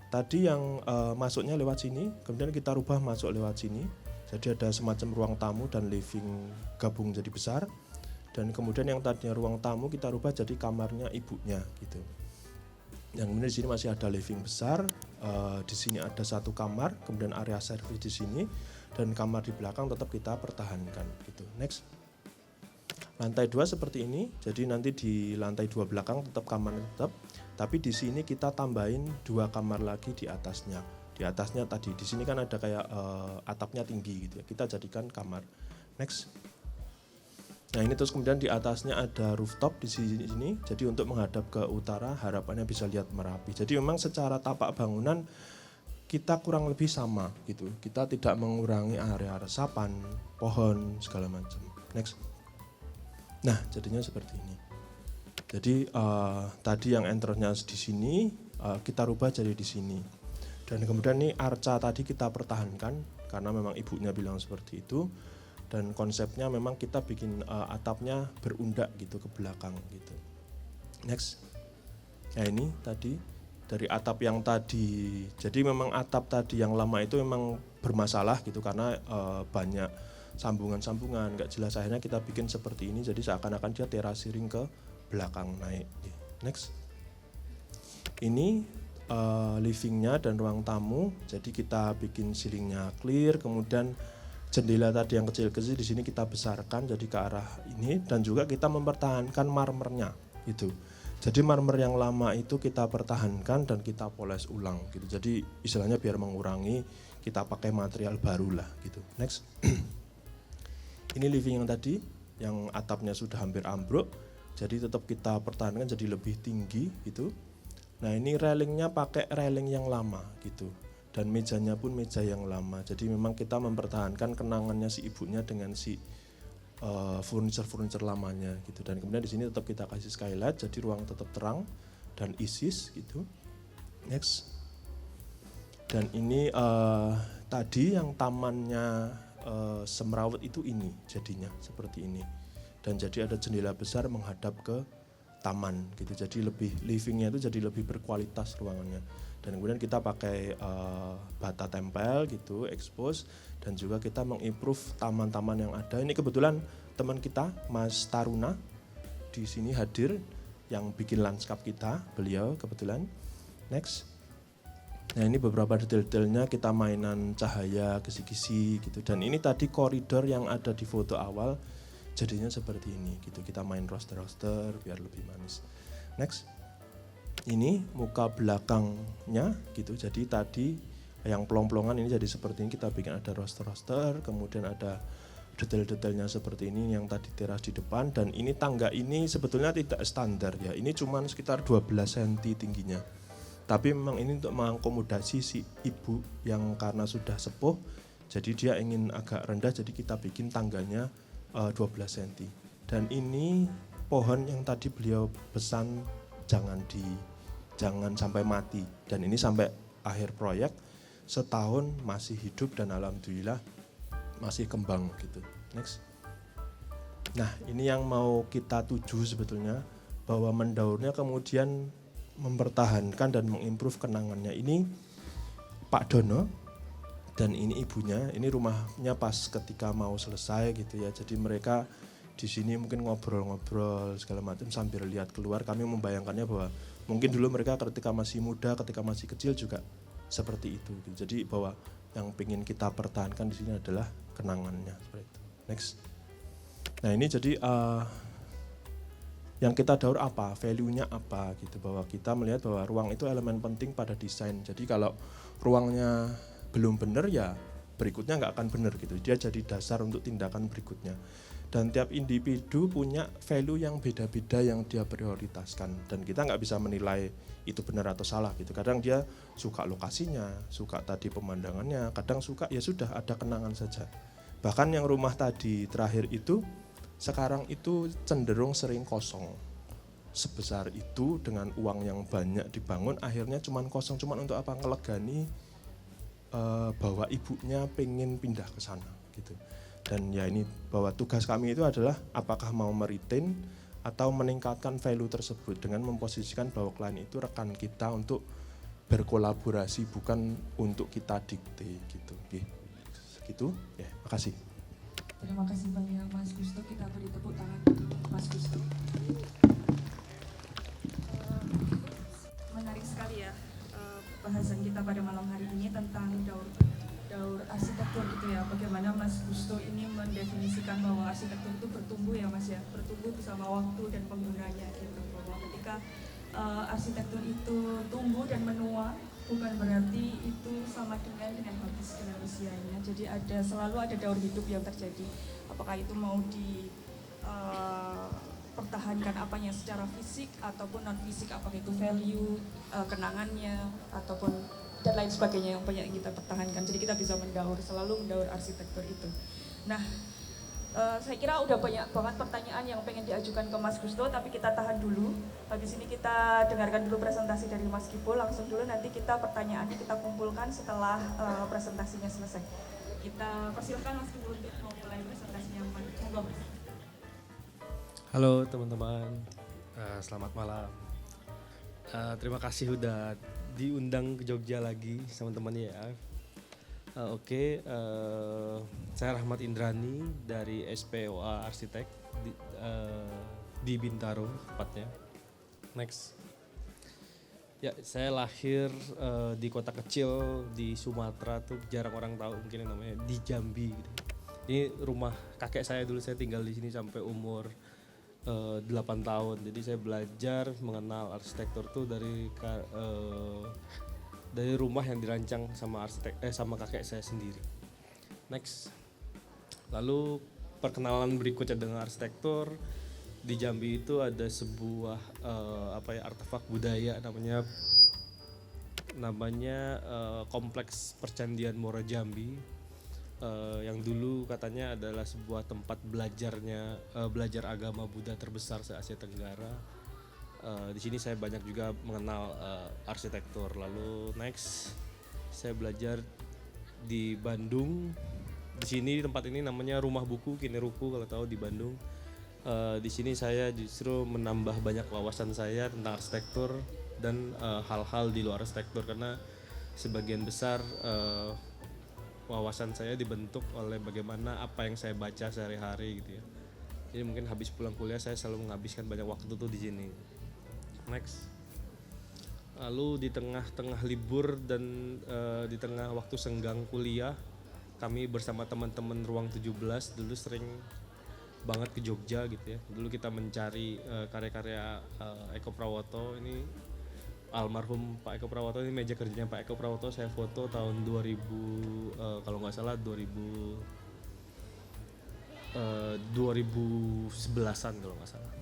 Tadi yang masuknya lewat sini, kemudian kita rubah masuk lewat sini. Jadi ada semacam ruang tamu dan living gabung jadi besar. Dan kemudian yang tadinya ruang tamu kita rubah jadi kamarnya ibunya gitu. Yang kemudian di sini masih ada living besar. Di sini ada satu kamar, kemudian area service di sini, dan kamar di belakang tetap kita pertahankan gitu. Next. Lantai 2 seperti ini, jadi nanti di lantai 2 belakang tetap kamarnya tetap, tapi di sini kita tambahin 2 kamar lagi di atasnya. Di atasnya tadi, di sini kan ada kayak atapnya tinggi gitu ya, kita jadikan kamar. Next. Nah ini terus kemudian di atasnya ada rooftop di sini, jadi untuk menghadap ke utara harapannya bisa lihat Merapi. Jadi memang secara tapak bangunan kita kurang lebih sama gitu, kita tidak mengurangi area resapan, pohon, segala macam. Next. Nah, jadinya seperti ini. Jadi tadi yang enternya di sini kita rubah jadi di sini. Dan kemudian ini arca tadi kita pertahankan karena memang ibunya bilang seperti itu. Dan konsepnya memang kita bikin atapnya berundak gitu ke belakang gitu. Next. Nah ini tadi dari atap yang tadi. Jadi memang atap tadi yang lama itu memang bermasalah gitu karena banyak sambungan-sambungan, nggak jelas. Akhirnya kita bikin seperti ini, jadi seakan-akan dia terasiring ke belakang naik. Next. Ini livingnya dan ruang tamu, jadi kita bikin ceilingnya clear, kemudian jendela tadi yang kecil-kecil di sini kita besarkan jadi ke arah ini, dan juga kita mempertahankan marmernya gitu. Jadi marmer yang lama itu kita pertahankan dan kita poles ulang gitu. Jadi istilahnya biar mengurangi, kita pakai material baru lah gitu. Next. Ini living yang tadi, yang atapnya sudah hampir ambruk, jadi tetap kita pertahankan jadi lebih tinggi gitu. Nah ini railingnya pakai railing yang lama gitu, dan mejanya pun meja yang lama. Jadi memang kita mempertahankan kenangannya si ibunya dengan si furniture lamanya gitu. Dan kemudian di sini tetap kita kasih skylight, jadi ruang tetap terang dan isis gitu. Next. Dan ini tadi yang tamannya semrawut itu ini jadinya seperti ini, dan jadi ada jendela besar menghadap ke taman gitu, jadi lebih livingnya itu jadi lebih berkualitas ruangannya. Dan kemudian kita pakai bata tempel gitu, expose, dan juga kita mengimprove taman-taman yang ada. Ini kebetulan teman kita Mas Taruna di sini hadir yang bikin lanskap kita, beliau kebetulan. Next. Nah ini beberapa detail-detailnya, kita mainan cahaya, kisi-kisi gitu. Dan ini tadi koridor yang ada di foto awal jadinya seperti ini gitu. Kita main roster-roster biar lebih manis. Next. Ini muka belakangnya gitu. Jadi tadi yang pelong-pelongan ini jadi seperti ini, kita bikin ada roster-roster, kemudian ada detail-detailnya seperti ini yang tadi teras di depan. Dan ini tangga ini sebetulnya tidak standar ya. Ini cuma sekitar 12 cm tingginya. Tapi memang ini untuk mengakomodasi si ibu yang karena sudah sepuh, jadi dia ingin agak rendah, jadi kita bikin tangganya 12 cm. Dan ini pohon yang tadi beliau pesan jangan sampai mati. Dan ini sampai akhir proyek setahun masih hidup dan alhamdulillah masih kembang gitu. Next. Nah ini yang mau kita tuju sebetulnya, bahwa mendaurnya kemudian mempertahankan dan mengimprove kenangannya. Ini Pak Dono dan ini ibunya. Ini rumahnya pas ketika mau selesai gitu ya. Jadi mereka di sini mungkin ngobrol-ngobrol segala macam sambil lihat keluar. Kami membayangkannya bahwa mungkin dulu mereka ketika masih muda, ketika masih kecil juga seperti itu gitu. Jadi bahwa yang ingin kita pertahankan di sini adalah kenangannya seperti itu. Next. Nah ini jadi yang kita daur apa, value-nya apa gitu, bahwa kita melihat bahwa ruang itu elemen penting pada desain. Jadi kalau ruangnya belum benar ya berikutnya nggak akan benar gitu, dia jadi dasar untuk tindakan berikutnya. Dan tiap individu punya value yang beda-beda yang dia prioritaskan, dan kita nggak bisa menilai itu benar atau salah gitu. Kadang dia suka lokasinya, suka tadi pemandangannya, kadang suka ya sudah ada kenangan saja. Bahkan yang rumah tadi terakhir itu sekarang itu cenderung sering kosong. Sebesar itu dengan uang yang banyak dibangun, akhirnya cuman kosong, cuman untuk apa? Ngelegani bahwa ibunya pengen pindah ke sana gitu. Dan ya ini bahwa tugas kami itu adalah apakah mau meretain atau meningkatkan value tersebut dengan memposisikan bahwa klien itu rekan kita untuk berkolaborasi, bukan untuk kita dikte gitu. Oke. Segitu ya, makasih. Terima kasih banyak Mas Gusto, kita beri tepuk tangan Mas Gusto. Menarik sekali ya bahasan kita pada malam hari ini tentang daur arsitektur gitu ya. Bagaimana Mas Gusto ini mendefinisikan bahwa arsitektur itu bertumbuh ya Mas ya, bertumbuh bersama waktu dan penggunanya gitu. Bahwa ketika arsitektur itu tumbuh dan menua, bukan berarti itu sama dengan habis dengan usianya. Jadi selalu ada daur hidup yang terjadi. Apakah itu mau pertahankan apanya secara fisik ataupun non fisik, apakah itu value, kenangannya ataupun dan lain sebagainya yang banyak kita pertahankan. Jadi kita bisa selalu mendaur arsitektur itu. Nah, saya kira udah banyak banget pertanyaan yang pengen diajukan ke Mas Gusto, tapi kita tahan dulu. Habis ini kita dengarkan dulu presentasi dari Mas Kipo, langsung dulu nanti kita pertanyaannya kita kumpulkan setelah presentasinya selesai. Kita persilakan Mas Kipo untuk memulai presentasinya. Monggo Mas. Halo teman-teman, selamat malam. Terima kasih udah diundang ke Jogja lagi sama teman-teman ya. Saya Rahmat Indrani dari SPOA Arsitek di Bintaro tepatnya. Next. Ya, saya lahir di kota kecil di Sumatera tuh jarang orang tahu mungkin yang namanya di Jambi gitu. Ini rumah kakek saya dulu, saya tinggal di sini sampai umur 8 tahun. Jadi saya belajar mengenal arsitektur tuh dari rumah yang dirancang sama sama kakek saya sendiri. Next. Lalu perkenalan berikutnya dengan arsitektur. Di Jambi itu ada sebuah artefak budaya namanya Kompleks Percandian Muara Jambi, yang dulu katanya adalah sebuah tempat belajar agama Buddha terbesar se Asia Tenggara. Di sini saya banyak juga mengenal arsitektur. Lalu next saya belajar di Bandung. Di sini tempat ini namanya Rumah Buku Kineruku kalau tahu di Bandung. Di sini saya justru menambah banyak wawasan saya tentang arsitektur dan hal-hal di luar arsitektur, karena sebagian besar wawasan saya dibentuk oleh bagaimana apa yang saya baca sehari-hari gitu ya. Jadi mungkin habis pulang kuliah saya selalu menghabiskan banyak waktu tuh di sini. Next. Lalu di tengah-tengah libur dan di tengah waktu senggang kuliah, kami bersama teman-teman Ruang 17 dulu sering banget ke Jogja gitu ya. Dulu kita mencari karya-karya Eko Prawoto. Ini almarhum Pak Eko Prawoto, ini meja kerjanya Pak Eko Prawoto, saya foto tahun 2000 kalau nggak salah 2011an kalau nggak salah.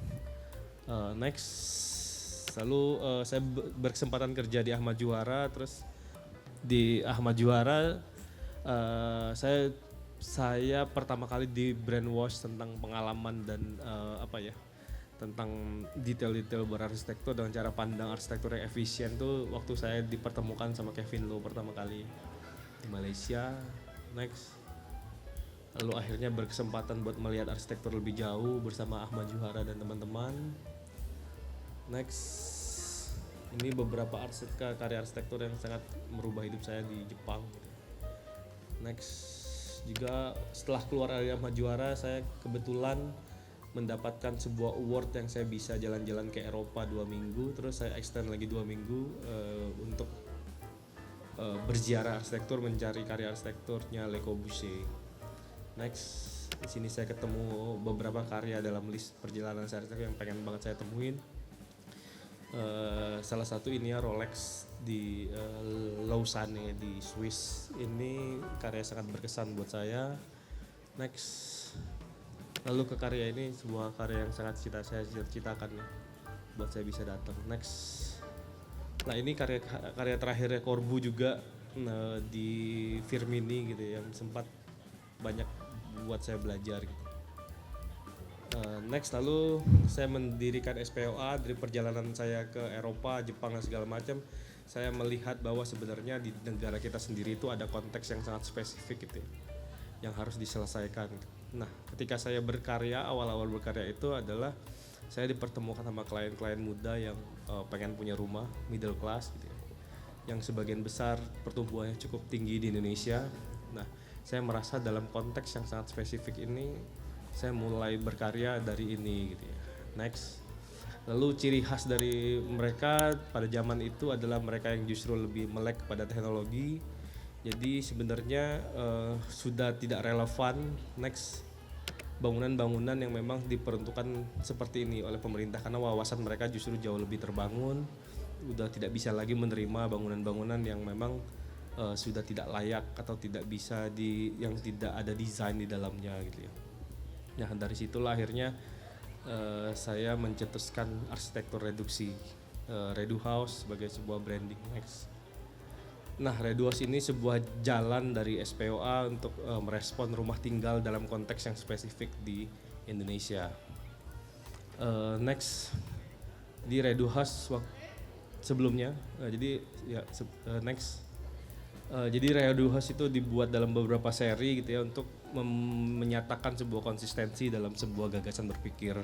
Next. Lalu saya berkesempatan kerja di Ahmad Juara. Terus di Ahmad Juara saya pertama kali di brainwash tentang pengalaman dan tentang detail-detail berarsitektur dengan cara pandang arsitektur yang efisien tuh waktu saya dipertemukan sama Kevin Low pertama kali di Malaysia. Next. Lalu akhirnya berkesempatan buat melihat arsitektur lebih jauh bersama Ahmad Juhara dan teman-teman. Next. Ini beberapa karya arsitektur yang sangat merubah hidup saya di Jepang. Next. Juga setelah keluar dari Ahmad Juara, saya kebetulan mendapatkan sebuah award yang saya bisa jalan-jalan ke Eropa 2 minggu, terus saya extend lagi 2 minggu untuk berziarah arsitektur, mencari karya arsitekturnya Le Corbusier. Next, di sini saya ketemu beberapa karya dalam list perjalanan saya arsitektur yang pengen banget saya temuin. Salah satu ini ya Rolex di Lausanne di Swiss. Ini karya sangat berkesan buat saya. Next. Lalu ke karya ini, sebuah karya yang sangat saya cita-citakan ya, buat saya bisa datang. Next. Nah ini karya terakhirnya Corbu juga di Firmini gitu ya, yang sempat banyak buat saya belajar gitu. Next, lalu saya mendirikan SPOA. Dari perjalanan saya ke Eropa, Jepang dan segala macam, saya melihat bahwa sebenarnya di negara kita sendiri itu ada konteks yang sangat spesifik gitu ya, yang harus diselesaikan. Nah, ketika saya berkarya, awal-awal berkarya itu adalah saya dipertemukan sama klien-klien muda yang pengen punya rumah middle class gitu ya, yang sebagian besar pertumbuhannya cukup tinggi di Indonesia. Nah, saya merasa dalam konteks yang sangat spesifik ini saya mulai berkarya dari ini gitu ya. Next. Lalu ciri khas dari mereka pada zaman itu adalah mereka yang justru lebih melek kepada teknologi. Jadi sebenarnya sudah tidak relevan next bangunan-bangunan yang memang diperuntukkan seperti ini oleh pemerintah, karena wawasan mereka justru jauh lebih terbangun. Udah tidak bisa lagi menerima bangunan-bangunan yang memang sudah tidak layak atau tidak bisa yang tidak ada desain di dalamnya gitu ya. Nah dari situlah akhirnya saya mencetuskan arsitektur reduksi, Redu House sebagai sebuah branding. Next. Nah Redu House ini sebuah jalan dari SPOA untuk merespon rumah tinggal dalam konteks yang spesifik di Indonesia. Next, di Redu House sebelumnya, next. Jadi Redu House itu dibuat dalam beberapa seri gitu ya, untuk menyatakan sebuah konsistensi dalam sebuah gagasan berpikir.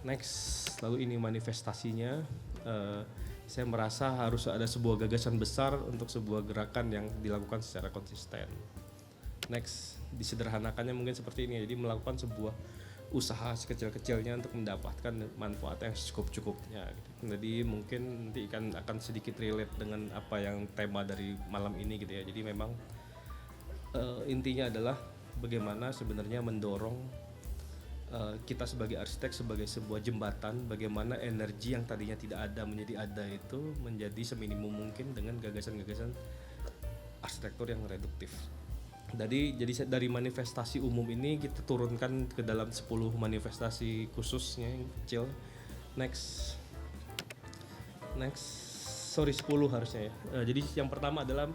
Next, lalu ini manifestasinya. Saya merasa harus ada sebuah gagasan besar untuk sebuah gerakan yang dilakukan secara konsisten. Next, disederhanakannya mungkin seperti ini, jadi melakukan sebuah usaha sekecil-kecilnya untuk mendapatkan manfaat yang cukup-cukupnya. Jadi mungkin nanti akan sedikit relate dengan apa yang tema dari malam ini gitu ya. Jadi memang intinya adalah bagaimana sebenarnya mendorong kita sebagai arsitek sebagai sebuah jembatan, bagaimana energi yang tadinya tidak ada menjadi ada itu menjadi seminimum mungkin dengan gagasan-gagasan arsitektur yang reduktif. Jadi dari manifestasi umum ini kita turunkan ke dalam 10 manifestasi khususnya yang kecil. Next, sorry 10 harusnya ya. Jadi yang pertama adalah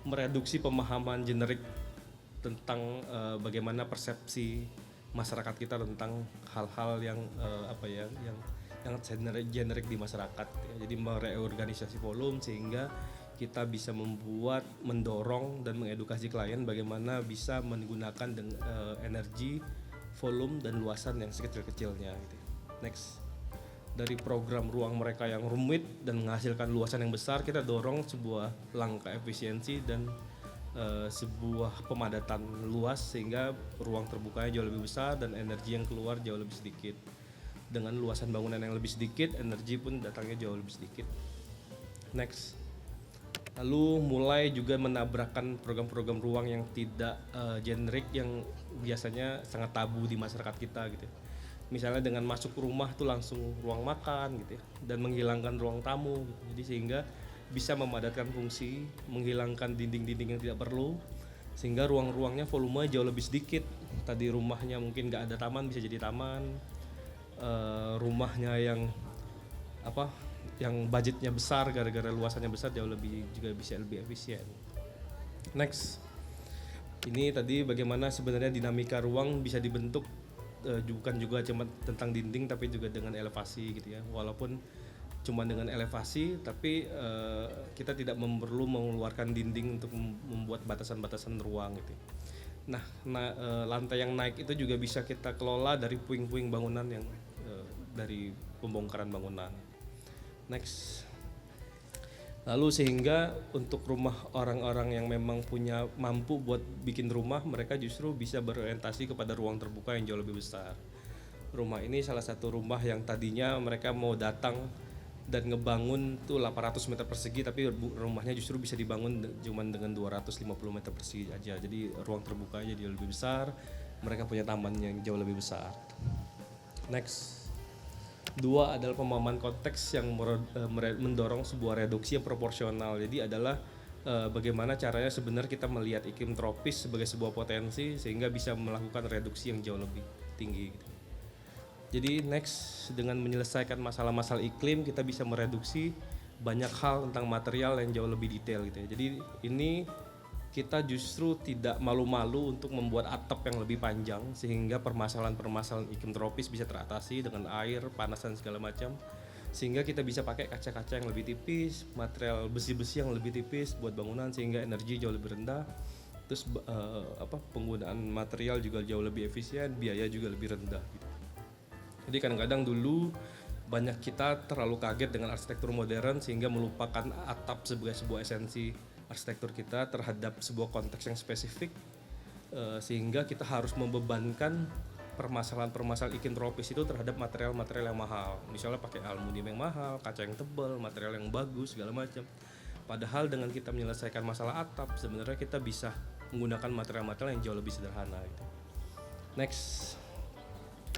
mereduksi pemahaman generik tentang bagaimana persepsi masyarakat kita tentang hal-hal yang yang generik di masyarakat. Jadi mereorganisasi volume sehingga kita bisa mendorong dan mengedukasi klien bagaimana bisa menggunakan energi, volume dan luasan yang sekecil-kecilnya. Gitu. Next, dari program ruang mereka yang rumit dan menghasilkan luasan yang besar, kita dorong sebuah langkah efisiensi dan sebuah pemadatan luas sehingga ruang terbukanya jauh lebih besar dan energi yang keluar jauh lebih sedikit. Dengan luasan bangunan yang lebih sedikit, energi pun datangnya jauh lebih sedikit. Next, lalu mulai juga menabrakkan program-program ruang yang tidak generik yang biasanya sangat tabu di masyarakat kita gitu. Misalnya dengan masuk rumah tuh langsung ruang makan gitu ya, dan menghilangkan ruang tamu gitu. Jadi sehingga bisa memadatkan fungsi, menghilangkan dinding-dinding yang tidak perlu, sehingga ruang-ruangnya volumenya jauh lebih sedikit. Tadi rumahnya mungkin nggak ada taman bisa jadi taman, rumahnya yang budgetnya besar gara-gara luasannya besar jauh lebih juga bisa lebih efisien. Next, ini tadi bagaimana sebenarnya dinamika ruang bisa dibentuk bukan juga cuma tentang dinding tapi juga dengan elevasi gitu ya. Walaupun cuma dengan elevasi tapi kita tidak perlu mengeluarkan dinding untuk membuat batasan-batasan ruang gitu. Nah, lantai yang naik itu juga bisa kita kelola dari puing-puing bangunan yang dari pembongkaran bangunan. Next. Lalu sehingga untuk rumah orang-orang yang memang punya mampu buat bikin rumah, mereka justru bisa berorientasi kepada ruang terbuka yang jauh lebih besar. Rumah ini salah satu rumah yang tadinya mereka mau datang dan ngebangun tuh 800 meter persegi, tapi rumahnya justru bisa dibangun cuma dengan 250 meter persegi aja. Jadi ruang terbukanya jauh lebih besar, mereka punya taman yang jauh lebih besar. Next. 2 adalah pemahaman konteks yang mendorong sebuah reduksi yang proporsional. Jadi adalah bagaimana caranya sebenarnya kita melihat iklim tropis sebagai sebuah potensi sehingga bisa melakukan reduksi yang jauh lebih tinggi. Jadi next, dengan menyelesaikan masalah-masalah iklim kita bisa mereduksi banyak hal tentang material yang jauh lebih detail gitu ya. Jadi ini kita justru tidak malu-malu untuk membuat atap yang lebih panjang sehingga permasalahan-permasalahan iklim tropis bisa teratasi dengan air, panas dan segala macam. Sehingga kita bisa pakai kaca-kaca yang lebih tipis, material besi-besi yang lebih tipis buat bangunan sehingga energi jauh lebih rendah. Terus penggunaan material juga jauh lebih efisien, biaya juga lebih rendah gitu. Jadi kadang-kadang dulu banyak kita terlalu kaget dengan arsitektur modern sehingga melupakan atap sebagai sebuah esensi arsitektur kita terhadap sebuah konteks yang spesifik, sehingga kita harus membebankan permasalahan-permasalahan iklim tropis itu terhadap material-material yang mahal. Misalnya pakai aluminium yang mahal, kaca yang tebal, material yang bagus segala macam. Padahal dengan kita menyelesaikan masalah atap sebenarnya kita bisa menggunakan material-material yang jauh lebih sederhana gitu. Next.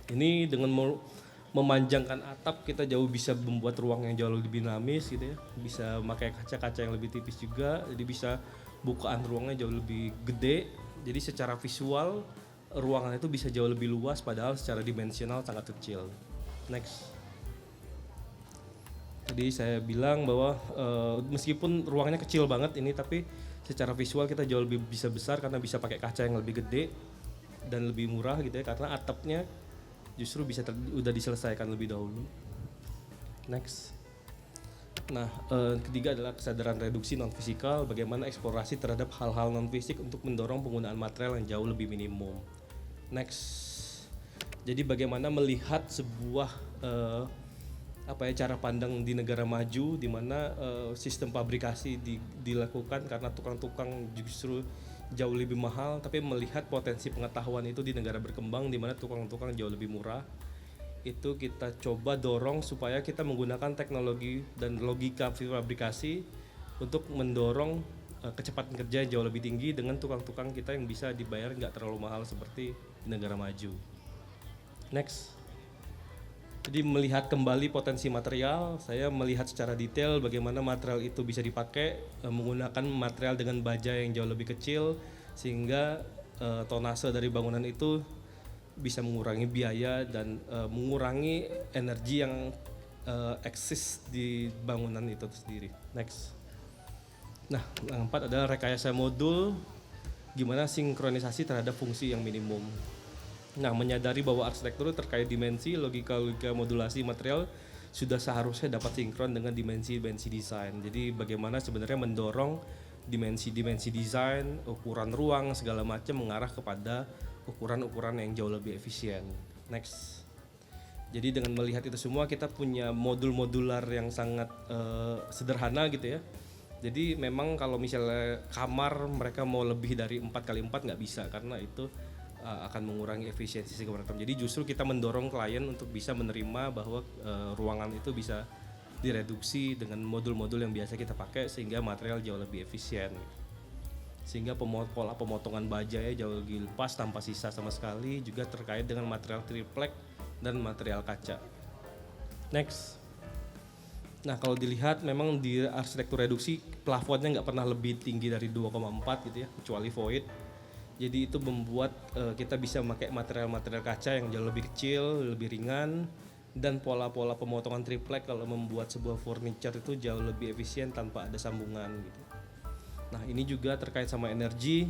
Ini dengan memanjangkan atap kita jauh bisa membuat ruang yang jauh lebih dinamis gitu ya. Bisa pakai kaca-kaca yang lebih tipis juga, jadi bisa bukaan ruangnya jauh lebih gede. Jadi secara visual ruangan itu bisa jauh lebih luas padahal secara dimensional sangat kecil. Next. Tadi saya bilang bahwa meskipun ruangannya kecil banget ini tapi secara visual kita jauh lebih bisa besar karena bisa pakai kaca yang lebih gede dan lebih murah gitu ya karena atapnya justru bisa udah diselesaikan lebih dahulu. Next. Nah, ketiga adalah kesadaran reduksi non fisikal, bagaimana eksplorasi terhadap hal-hal non fisik untuk mendorong penggunaan material yang jauh lebih minimum. Next. Jadi bagaimana melihat sebuah cara pandang di negara maju di mana sistem fabrikasi dilakukan karena tukang-tukang justru jauh lebih mahal, tapi melihat potensi pengetahuan itu di negara berkembang di mana tukang-tukang jauh lebih murah. Itu kita coba dorong supaya kita menggunakan teknologi dan logika fabrikasi untuk mendorong kecepatan kerja yang jauh lebih tinggi dengan tukang-tukang kita yang bisa dibayar nggak terlalu mahal seperti di negara maju. Next. Jadi melihat kembali potensi material, saya melihat secara detail bagaimana material itu bisa dipakai menggunakan material dengan baja yang jauh lebih kecil sehingga tonase dari bangunan itu bisa mengurangi biaya dan mengurangi energi yang eksis di bangunan itu sendiri. Next. Nah, yang keempat adalah rekayasa modul, gimana sinkronisasi terhadap fungsi yang minimum. Nah, menyadari bahwa arsitektur terkait dimensi, logika modulasi material sudah seharusnya dapat sinkron dengan dimensi-dimensi desain. Jadi bagaimana sebenarnya mendorong dimensi-dimensi desain, ukuran ruang, segala macam mengarah kepada ukuran-ukuran yang jauh lebih efisien. Next. Jadi dengan melihat itu semua kita punya modul modular yang sangat sederhana gitu ya. Jadi memang kalau misalnya kamar mereka mau lebih dari 4x4 nggak bisa karena itu akan mengurangi efisiensi segala macam. Jadi justru kita mendorong klien untuk bisa menerima bahwa ruangan itu bisa direduksi dengan modul-modul yang biasa kita pakai sehingga material jauh lebih efisien. Sehingga pola pemotongan baja ya jauh lebih lepas tanpa sisa sama sekali, juga terkait dengan material triplek dan material kaca. Next. Nah kalau dilihat memang di arsitektur reduksi plafonnya nggak pernah lebih tinggi dari 2,4 gitu ya, kecuali void. Jadi itu membuat kita bisa memakai material-material kaca yang jauh lebih kecil, lebih ringan, dan pola-pola pemotongan triplek kalau membuat sebuah furniture itu jauh lebih efisien tanpa ada sambungan gitu. Nah ini juga terkait sama energi,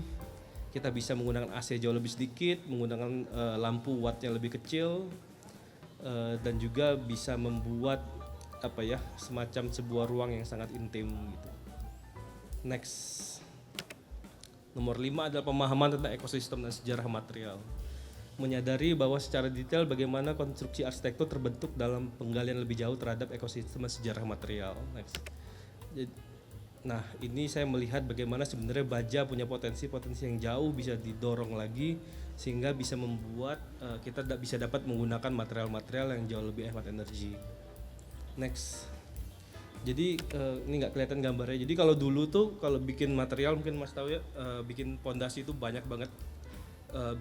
kita bisa menggunakan AC jauh lebih sedikit, menggunakan lampu wattnya lebih kecil, dan juga bisa membuat semacam sebuah ruang yang sangat intim gitu. Next. Nomor 5 adalah pemahaman tentang ekosistem dan sejarah material. Menyadari bahwa secara detail bagaimana konstruksi arsitektur terbentuk dalam penggalian lebih jauh terhadap ekosistem dan sejarah material. Next. Nah, ini saya melihat bagaimana sebenarnya baja punya potensi-potensi yang jauh bisa didorong lagi sehingga bisa membuat kita bisa dapat menggunakan material-material yang jauh lebih hemat energi. Next. Jadi ini nggak kelihatan gambarnya. Jadi kalau dulu tuh kalau bikin material mungkin Mas tahu ya, bikin pondasi itu banyak banget,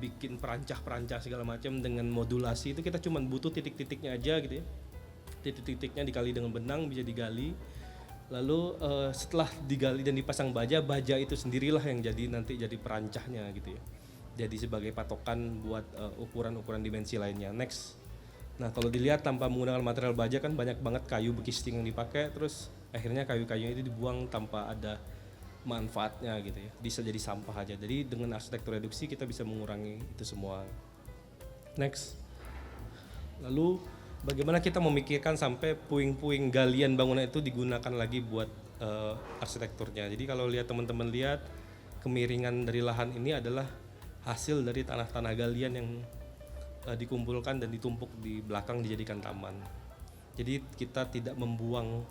bikin perancah segala macam dengan modulasi itu kita cuma butuh titik-titiknya aja gitu ya. Titik-titiknya dikali dengan benang bisa digali. Lalu setelah digali dan dipasang baja itu sendirilah yang nanti jadi perancahnya gitu ya. Jadi sebagai patokan buat ukuran-ukuran dimensi lainnya. Next. Nah kalau dilihat tanpa menggunakan material baja kan banyak banget kayu bekisting yang dipakai, terus akhirnya kayu-kayu itu dibuang tanpa ada manfaatnya gitu ya, bisa jadi sampah aja. Jadi dengan arsitektur reduksi kita bisa mengurangi itu semua. Next. Lalu bagaimana kita memikirkan sampai puing-puing galian bangunan itu digunakan lagi buat arsitekturnya. Jadi kalau lihat teman-teman lihat kemiringan dari lahan ini adalah hasil dari tanah-tanah galian yang dikumpulkan dan ditumpuk di belakang dijadikan taman. Jadi kita tidak membuang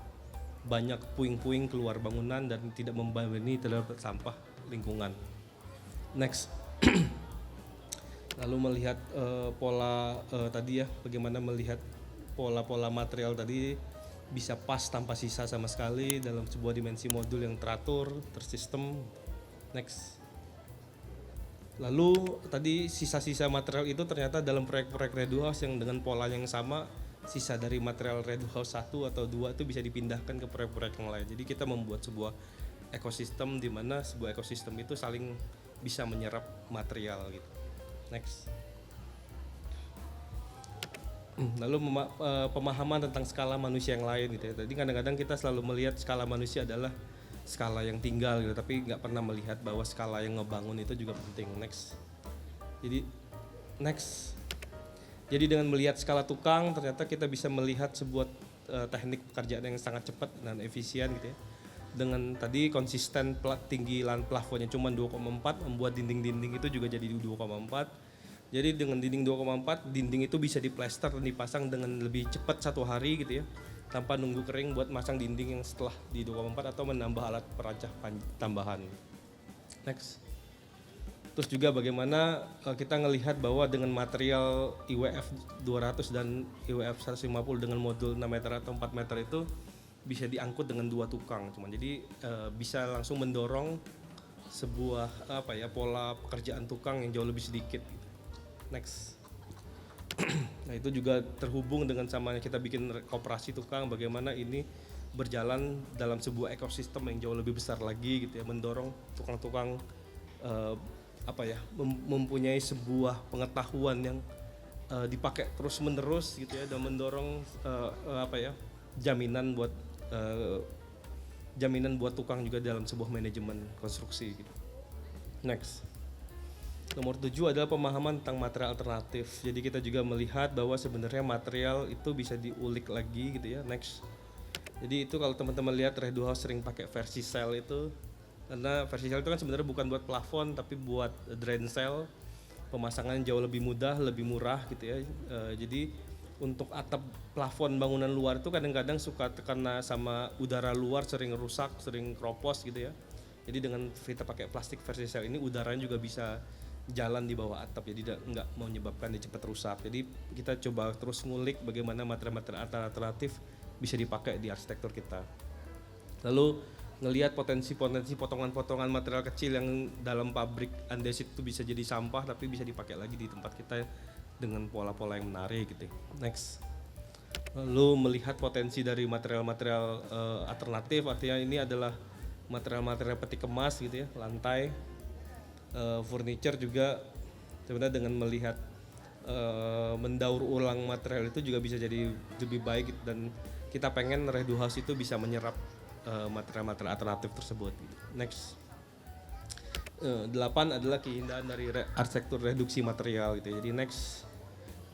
banyak puing-puing keluar bangunan dan tidak membebani terhadap sampah lingkungan. Next. Lalu melihat pola tadi ya, bagaimana melihat pola-pola material tadi bisa pas tanpa sisa sama sekali dalam sebuah dimensi modul yang teratur, tersistem. Next. Lalu tadi sisa-sisa material itu ternyata dalam proyek-proyek Redu House yang dengan pola yang sama, sisa dari material Redu House 1 atau 2 itu bisa dipindahkan ke proyek-proyek yang lain. Jadi kita membuat sebuah ekosistem di mana sebuah ekosistem itu saling bisa menyerap material gitu. Next. Lalu pemahaman tentang skala manusia yang lain gitu ya. Tadi kadang-kadang kita selalu melihat skala manusia adalah skala yang tinggal gitu, tapi nggak pernah melihat bahwa skala yang ngebangun itu juga penting. Next. Jadi dengan melihat skala tukang ternyata kita bisa melihat sebuah teknik pekerjaan yang sangat cepat dan efisien gitu ya. Dengan tadi konsisten tinggi plafonnya cuma 2,4, membuat dinding-dinding itu juga jadi 2,4. Jadi dengan dinding 2,4, dinding itu bisa diplester dan dipasang dengan lebih cepat 1 hari gitu ya, tanpa nunggu kering buat masang dinding yang setelah di 2,4 atau menambah alat perancah tambahan. Next. Terus juga bagaimana kita ngelihat bahwa dengan material IWF 200 dan IWF 150 dengan modul 6 meter atau 4 meter itu bisa diangkut dengan 2 tukang, cuman jadi bisa langsung mendorong sebuah pola pekerjaan tukang yang jauh lebih sedikit. Next. Nah itu juga terhubung dengan sama kita bikin koperasi tukang, bagaimana ini berjalan dalam sebuah ekosistem yang jauh lebih besar lagi gitu ya, mendorong tukang-tukang mempunyai sebuah pengetahuan yang dipakai terus menerus gitu ya, dan mendorong jaminan buat tukang juga dalam sebuah manajemen konstruksi gitu. Next. Nomor 7 adalah pemahaman tentang material alternatif. Jadi kita juga melihat bahwa sebenarnya material itu bisa diulik lagi gitu ya. Next. Jadi itu kalau teman-teman lihat Redo House sering pakai versi cell itu, karena versi cell itu kan sebenarnya bukan buat plafon tapi buat drain cell. Pemasangan jauh lebih mudah, lebih murah gitu ya. Jadi untuk atap plafon bangunan luar itu kadang-kadang suka terkena sama udara luar, sering rusak, sering kropos gitu ya. Jadi dengan kita pakai plastik versi cell ini, udaranya juga bisa jalan di bawah atap, jadi nggak menyebabkan dia cepat rusak. Jadi kita coba terus ngulik bagaimana material-material alternatif bisa dipakai di arsitektur kita. Lalu ngelihat potensi-potensi potongan-potongan material kecil yang dalam pabrik andesit itu bisa jadi sampah tapi bisa dipakai lagi di tempat kita dengan pola-pola yang menarik gitu. Next. Lalu melihat potensi dari material-material alternatif, artinya ini adalah material-material peti kemas gitu ya, lantai, furniture juga sebenarnya dengan melihat mendaur ulang material itu juga bisa jadi lebih baik gitu. Dan kita pengen Redo House itu bisa menyerap material-material alternatif tersebut. Next. 8 adalah keindahan dari arsitektur reduksi material gitu. Jadi next.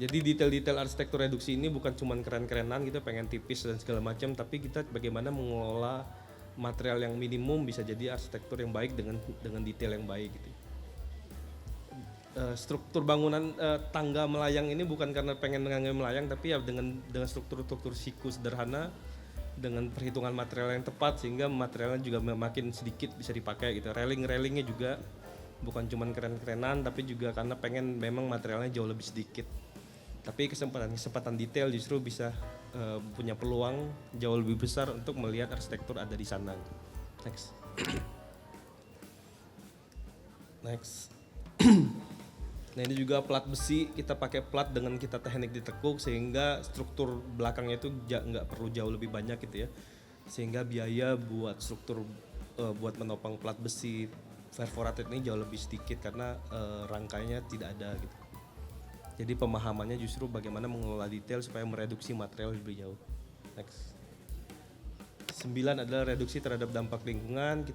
Jadi detail-detail arsitektur reduksi ini bukan cuma keren-kerenan gitu, pengen tipis dan segala macam, tapi kita bagaimana mengelola material yang minimum bisa jadi arsitektur yang baik dengan detail yang baik gitu. Struktur bangunan tangga melayang ini bukan karena pengen tangga melayang, tapi ya dengan struktur siku sederhana dengan perhitungan material yang tepat sehingga materialnya juga makin sedikit bisa dipakai gitu. Railingnya juga bukan cuma keren-kerenan tapi juga karena pengen memang materialnya jauh lebih sedikit. Tapi kesempatan detail justru bisa punya peluang jauh lebih besar untuk melihat arsitektur ada di sana. Next. Next. Nah ini juga plat besi, kita pakai plat dengan kita teknik ditekuk sehingga struktur belakangnya itu nggak perlu jauh lebih banyak gitu ya, sehingga biaya buat struktur buat menopang plat besi perforated ini jauh lebih sedikit karena rangkainya tidak ada gitu. Jadi pemahamannya justru bagaimana mengelola detail supaya mereduksi material lebih jauh. Next. 9 adalah reduksi terhadap dampak lingkungan.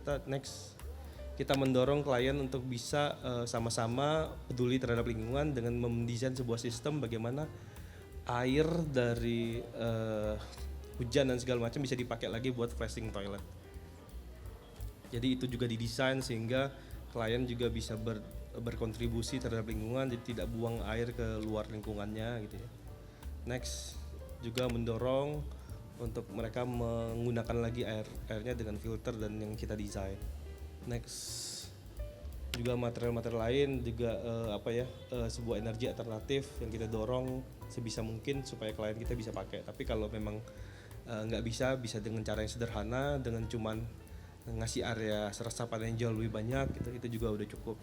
Kita mendorong klien untuk bisa sama-sama peduli terhadap lingkungan dengan mendesain sebuah sistem bagaimana air dari hujan dan segala macam bisa dipakai lagi buat flushing toilet. Jadi itu juga didesain sehingga klien juga bisa berkontribusi terhadap lingkungan, jadi tidak buang air ke luar lingkungannya gitu ya. Next, juga mendorong untuk mereka menggunakan lagi airnya dengan filter dan yang kita desain. Next, juga material-material lain juga sebuah energi alternatif yang kita dorong sebisa mungkin supaya klien kita bisa pakai. Tapi kalau memang nggak bisa dengan cara yang sederhana, dengan cuman ngasih area resapan yang jauh lebih banyak gitu, itu juga udah cukup.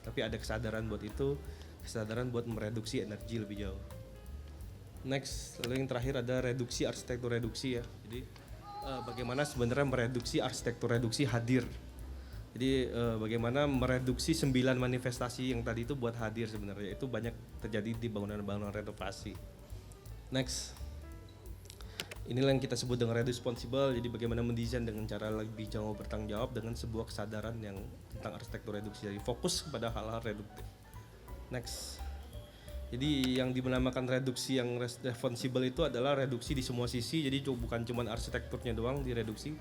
Tapi ada kesadaran buat itu, kesadaran buat mereduksi energi lebih jauh. Next, lalu yang terakhir ada reduksi arsitektur reduksi ya. Jadi bagaimana sebenarnya mereduksi arsitektur reduksi hadir. Jadi bagaimana mereduksi 9 manifestasi yang tadi itu buat hadir sebenarnya. Itu banyak terjadi di bangunan-bangunan renovasi. Next. Inilah yang kita sebut dengan responsible. Jadi bagaimana mendesain dengan cara lebih jauh bertanggung jawab dengan sebuah kesadaran yang tentang arsitektur reduksi. Jadi fokus pada hal-hal reduktif. Next. Jadi yang dinamakan reduksi yang responsible itu adalah reduksi di semua sisi. Jadi bukan cuma arsitekturnya doang direduksi,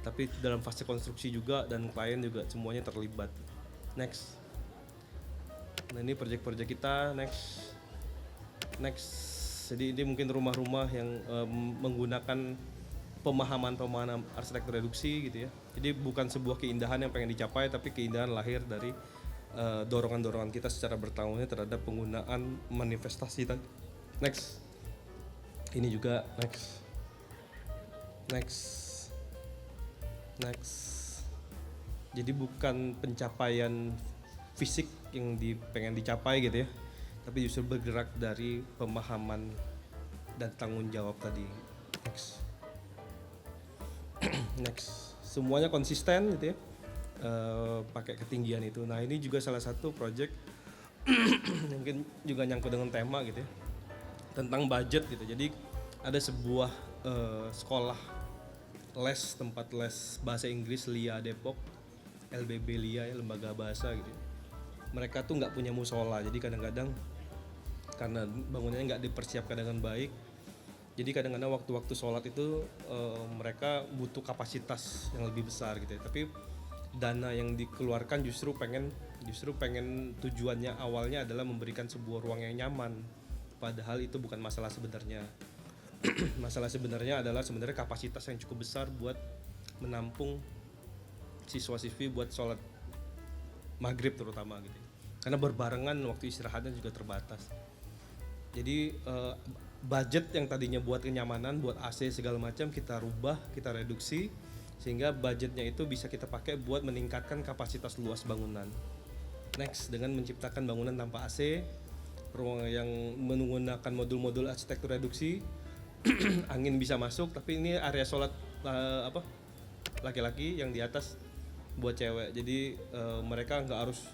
tapi dalam fase konstruksi juga dan klien juga semuanya terlibat. Next. Nah ini proyek-proyek kita. Next. Jadi ini mungkin rumah-rumah yang menggunakan pemahaman arsitektur reduksi gitu ya. Jadi bukan sebuah keindahan yang pengen dicapai, tapi keindahan lahir dari dorongan-dorongan kita secara bertahunnya terhadap penggunaan manifestasi tadi. Next. Ini juga next. Next. Jadi bukan pencapaian fisik yang pengen dicapai gitu ya, tapi justru bergerak dari pemahaman dan tanggung jawab tadi. Next. Next. Semuanya konsisten gitu ya, pakai ketinggian itu. Nah ini juga salah satu project mungkin juga nyangkut dengan tema gitu ya, tentang budget gitu. Jadi ada sebuah sekolah tempat les bahasa Inggris LIA Depok, LBB LIA ya, lembaga bahasa gitu. Mereka tuh nggak punya musola, jadi kadang-kadang karena bangunannya nggak dipersiapkan dengan baik, jadi kadang-kadang waktu-waktu sholat itu mereka butuh kapasitas yang lebih besar gitu ya. Tapi dana yang dikeluarkan justru pengen tujuannya awalnya adalah memberikan sebuah ruang yang nyaman, padahal itu bukan masalah sebenarnya. Masalah sebenarnya adalah sebenarnya kapasitas yang cukup besar buat menampung siswa-siswi buat sholat maghrib terutama gitu. Karena berbarengan waktu istirahatnya juga terbatas. Jadi budget yang tadinya buat kenyamanan, buat AC segala macam kita rubah, kita reduksi sehingga budgetnya itu bisa kita pakai buat meningkatkan kapasitas luas bangunan. Next, dengan menciptakan bangunan tanpa AC, ruang yang menggunakan modul-modul arsitektur reduksi, angin bisa masuk, tapi ini area sholat laki-laki, yang di atas buat cewek. Jadi mereka nggak harus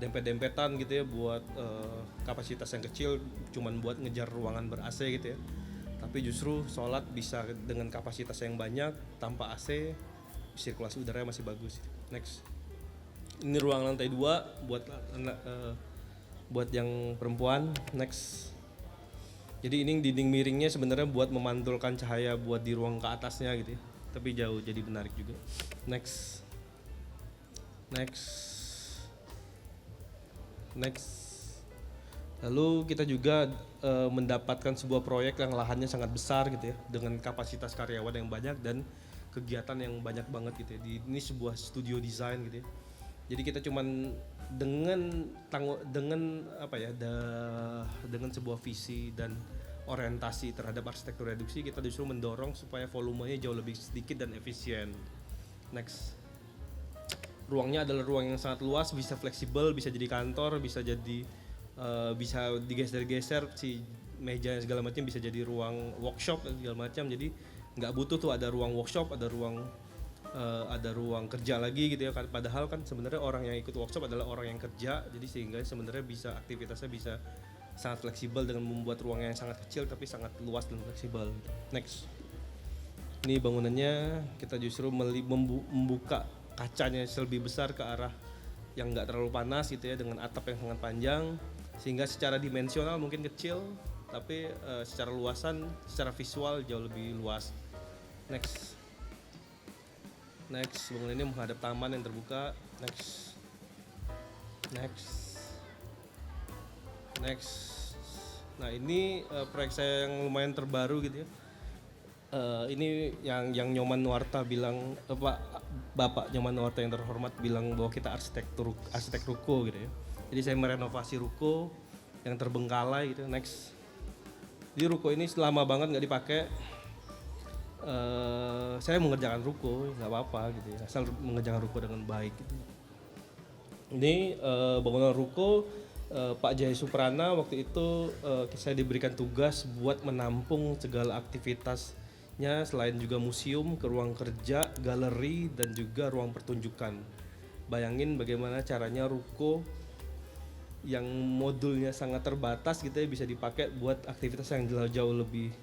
dempet-dempetan gitu ya buat kapasitas yang kecil, cuman buat ngejar ruangan ber-AC gitu ya. Tapi justru sholat bisa dengan kapasitas yang banyak tanpa AC, sirkulasi udaranya masih bagus. Next, ini ruang lantai 2 buat yang perempuan. Next. Jadi ini dinding miringnya sebenarnya buat memantulkan cahaya buat di ruang ke atasnya gitu ya. Tapi jauh, jadi menarik juga. Next. Lalu kita juga mendapatkan sebuah proyek yang lahannya sangat besar gitu ya, dengan kapasitas karyawan yang banyak dan kegiatan yang banyak banget gitu ya. Ini sebuah studio desain gitu ya. Jadi kita cuman dengan sebuah visi dan orientasi terhadap arsitektur reduksi, kita justru mendorong supaya volumenya jauh lebih sedikit dan efisien. Next. Ruangnya adalah ruang yang sangat luas, bisa fleksibel, bisa jadi kantor, bisa bisa digeser-geser si meja segala macam, bisa jadi ruang workshop dan segala macam. Jadi nggak butuh tuh ada ruang workshop, ada ruang kerja lagi gitu ya. Padahal kan sebenarnya orang yang ikut workshop adalah orang yang kerja, jadi sehingga sebenarnya bisa aktivitasnya bisa sangat fleksibel dengan membuat ruangnya yang sangat kecil tapi sangat luas dan fleksibel. Next. Ini bangunannya kita justru membuka kacanya lebih besar ke arah yang nggak terlalu panas gitu ya, dengan atap yang sangat panjang sehingga secara dimensional mungkin kecil tapi secara luasan, secara visual jauh lebih luas. Next, bangunan ini menghadap taman yang terbuka. Next. Nah ini proyek saya yang lumayan terbaru gitu ya. Ini yang Nyoman Nuarta bilang, Bapak Nyoman Nuarta yang terhormat bilang bahwa kita arsitek ruko gitu ya. Jadi saya merenovasi ruko yang terbengkalai gitu. Next. Di ruko ini lama banget nggak dipakai. Saya mengerjakan ruko, nggak apa-apa gitu ya, asal mengerjakan ruko dengan baik gitu. Ini bangunan ruko Pak Jaya Suprana waktu itu saya diberikan tugas buat menampung segala aktivitasnya, selain juga museum, ke ruang kerja, galeri, dan juga ruang pertunjukan. Bayangin bagaimana caranya ruko yang modulnya sangat terbatas gitu ya bisa dipakai buat aktivitas yang jauh lebih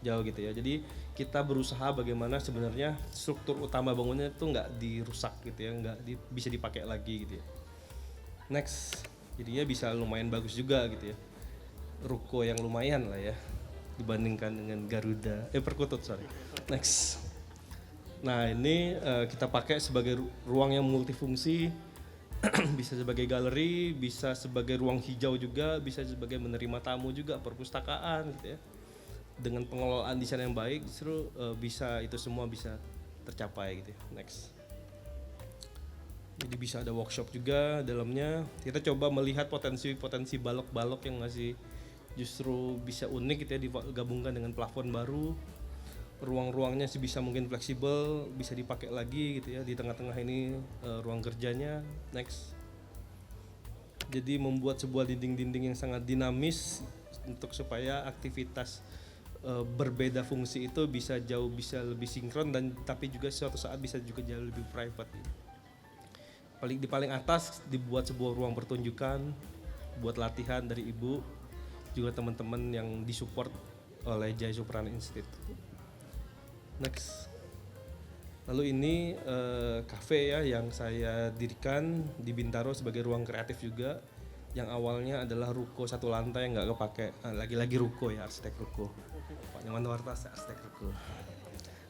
jauh gitu ya. Jadi kita berusaha bagaimana sebenarnya struktur utama bangunannya itu nggak dirusak gitu ya, bisa dipakai lagi gitu ya. Next, jadinya bisa lumayan bagus juga gitu ya. Ruko yang lumayan lah ya dibandingkan dengan Garuda, Perkutut sorry. Next. Nah ini kita pakai sebagai ruang yang multifungsi, bisa sebagai galeri, bisa sebagai ruang hijau juga, bisa sebagai menerima tamu juga, perpustakaan gitu ya. Dengan pengelolaan desain yang baik justru bisa itu semua bisa tercapai gitu ya. Next. Jadi bisa ada workshop juga dalamnya. Kita coba melihat potensi balok-balok yang masih justru bisa unik gitu ya, digabungkan dengan plafon baru. ruang-ruangnya sebisa mungkin fleksibel, bisa dipakai lagi gitu ya. Di tengah-tengah ini ruang kerjanya. Next. Jadi membuat sebuah dinding-dinding yang sangat dinamis untuk supaya aktivitas berbeda fungsi itu bisa lebih sinkron, dan tapi juga suatu saat bisa juga jauh lebih private. Di paling atas dibuat sebuah ruang pertunjukan buat latihan dari ibu, juga teman-teman yang disupport oleh Jaya Suprana Institute. Next. Lalu ini cafe ya yang saya dirikan di Bintaro sebagai ruang kreatif juga, yang awalnya adalah ruko satu lantai yang nggak kepake. Lagi-lagi ruko ya, arsitek ruko. Pak Nyoman Wartas, arsitek ruko.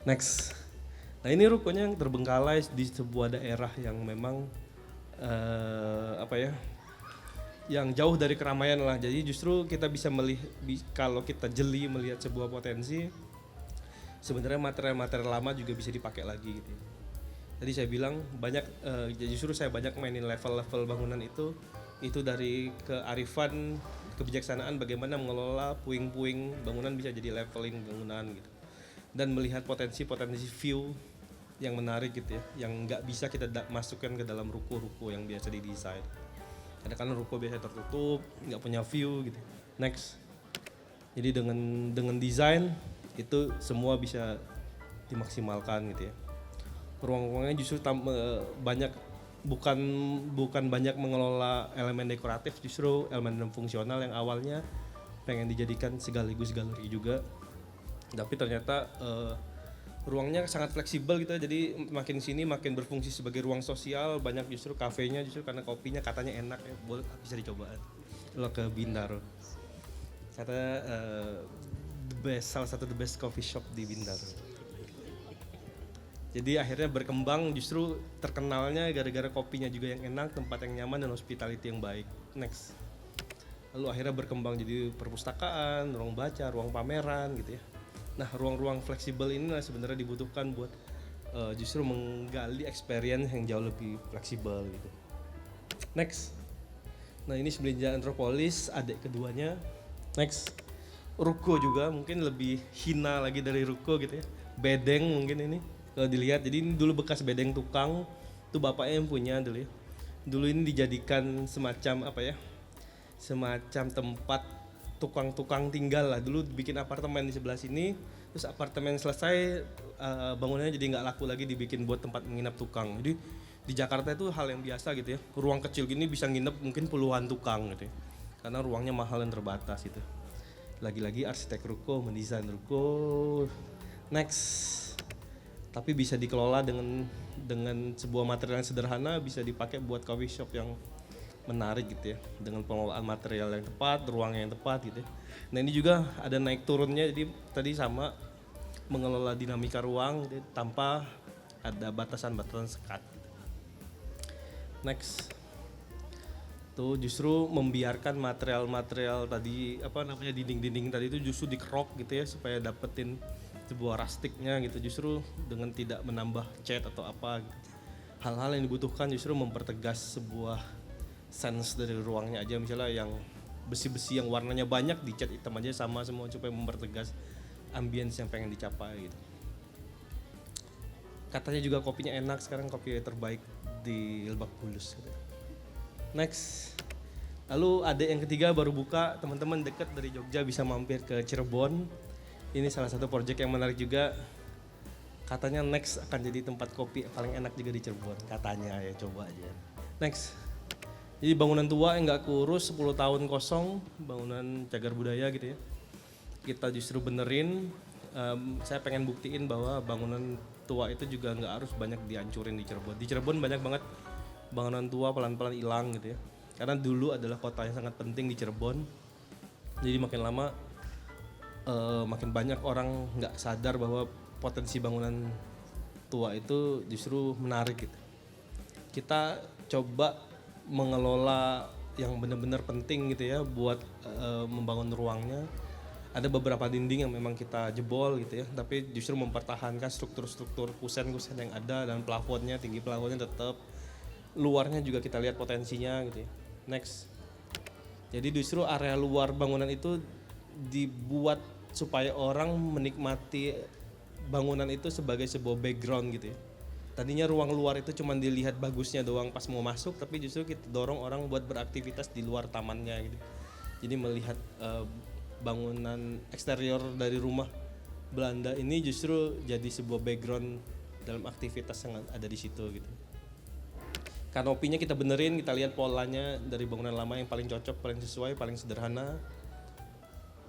Next. Nah ini rukonya yang terbengkalai di sebuah daerah yang memang yang jauh dari keramaian lah. Jadi justru kita bisa kalau kita jeli melihat sebuah potensi, sebenarnya material-material lama juga bisa dipakai lagi gitu. Tadi saya bilang justru saya banyak mainin level-level bangunan itu dari kearifan, kebijaksanaan bagaimana mengelola puing-puing bangunan bisa jadi leveling bangunan gitu. Dan melihat potensi-potensi view yang menarik gitu ya, yang nggak bisa kita masukkan ke dalam ruko-ruko yang biasa didesain. Kadang-kadang ruko biasa tertutup, nggak punya view gitu. Next. Jadi dengan desain itu semua bisa dimaksimalkan gitu ya. Ruang-ruangnya justru banyak bukan banyak mengelola elemen dekoratif, justru elemen fungsional yang awalnya pengen dijadikan sekaligus galeri juga. Tapi ternyata ruangnya sangat fleksibel gitu ya, jadi makin sini makin berfungsi sebagai ruang sosial. Banyak justru kafenya justru karena kopinya katanya enak ya, bisa dicoba lo ke Bintaro. Katanya salah satu the best coffee shop di Bintaro. Jadi akhirnya berkembang, justru terkenalnya gara-gara kopinya juga yang enak, tempat yang nyaman, dan hospitality yang baik. Next. Lalu akhirnya berkembang jadi perpustakaan, ruang baca, ruang pameran gitu ya. Nah ruang-ruang fleksibel ini sebenarnya dibutuhkan buat justru menggali experience yang jauh lebih fleksibel gitu. Next. Nah ini Sebelinja Antropolis, adik keduanya. Next. Ruko juga mungkin lebih hina lagi dari ruko gitu ya. Bedeng mungkin ini kalau dilihat, jadi ini dulu bekas bedeng tukang, itu bapaknya yang punya dulu ya. Dulu ini dijadikan semacam semacam tempat tukang-tukang tinggal lah. Dulu bikin apartemen di sebelah sini, terus apartemen selesai bangunannya jadi nggak laku lagi, dibikin buat tempat menginap tukang. Jadi di Jakarta itu hal yang biasa gitu ya, ruang kecil gini bisa nginep mungkin puluhan tukang gitu ya, karena ruangnya mahal dan terbatas gitu. Lagi-lagi arsitek ruko mendesain ruko. Next. Tapi bisa dikelola dengan sebuah material yang sederhana, bisa dipakai buat coffee shop yang menarik gitu ya, dengan pengelolaan material yang tepat, ruang yang tepat gitu ya. Nah ini juga ada naik turunnya, jadi tadi sama mengelola dinamika ruang gitu, tanpa ada batasan-batasan sekat gitu. Next. Tuh justru membiarkan material-material tadi dinding-dinding tadi itu justru dikerok gitu ya, supaya dapetin sebuah rustiknya gitu, justru dengan tidak menambah cat atau apa gitu. Hal-hal yang dibutuhkan justru mempertegas sebuah sense dari ruangnya aja, misalnya yang besi-besi yang warnanya banyak dicat hitam aja sama semua, supaya mempertegas ambience yang pengen dicapai gitu. Katanya juga kopinya enak, sekarang kopi terbaik di Lebak Bulus gitu. Next. Lalu ada yang ketiga baru buka, teman-teman dekat dari Jogja bisa mampir ke Cirebon. Ini salah satu proyek yang menarik juga. Katanya next akan jadi tempat kopi paling enak juga di Cirebon. Katanya ya, coba aja. Next. Jadi bangunan tua yang nggak kurus, 10 tahun kosong, bangunan cagar budaya gitu ya. Kita justru benerin. Saya pengen buktiin bahwa bangunan tua itu juga nggak harus banyak dihancurin di Cirebon. Di Cirebon banyak banget bangunan tua pelan-pelan hilang gitu ya. Karena dulu adalah kota yang sangat penting di Cirebon. Jadi makin lama makin banyak orang nggak sadar bahwa potensi bangunan tua itu justru menarik gitu. Kita coba mengelola yang benar-benar penting gitu ya buat membangun ruangnya. Ada beberapa dinding yang memang kita jebol gitu ya, tapi justru mempertahankan struktur-struktur kusen-kusen yang ada, dan plafonnya, tinggi plafonnya tetap. Luarnya juga kita lihat potensinya gitu ya. Next. Jadi justru area luar bangunan itu dibuat supaya orang menikmati bangunan itu sebagai sebuah background gitu ya. Tadinya ruang luar itu cuma dilihat bagusnya doang pas mau masuk, tapi justru kita dorong orang buat beraktivitas di luar tamannya gitu. Jadi melihat bangunan eksterior dari rumah Belanda ini justru jadi sebuah background dalam aktivitas yang ada di situ gitu. Kanopinya kita benerin, kita lihat polanya dari bangunan lama yang paling cocok, paling sesuai, paling sederhana.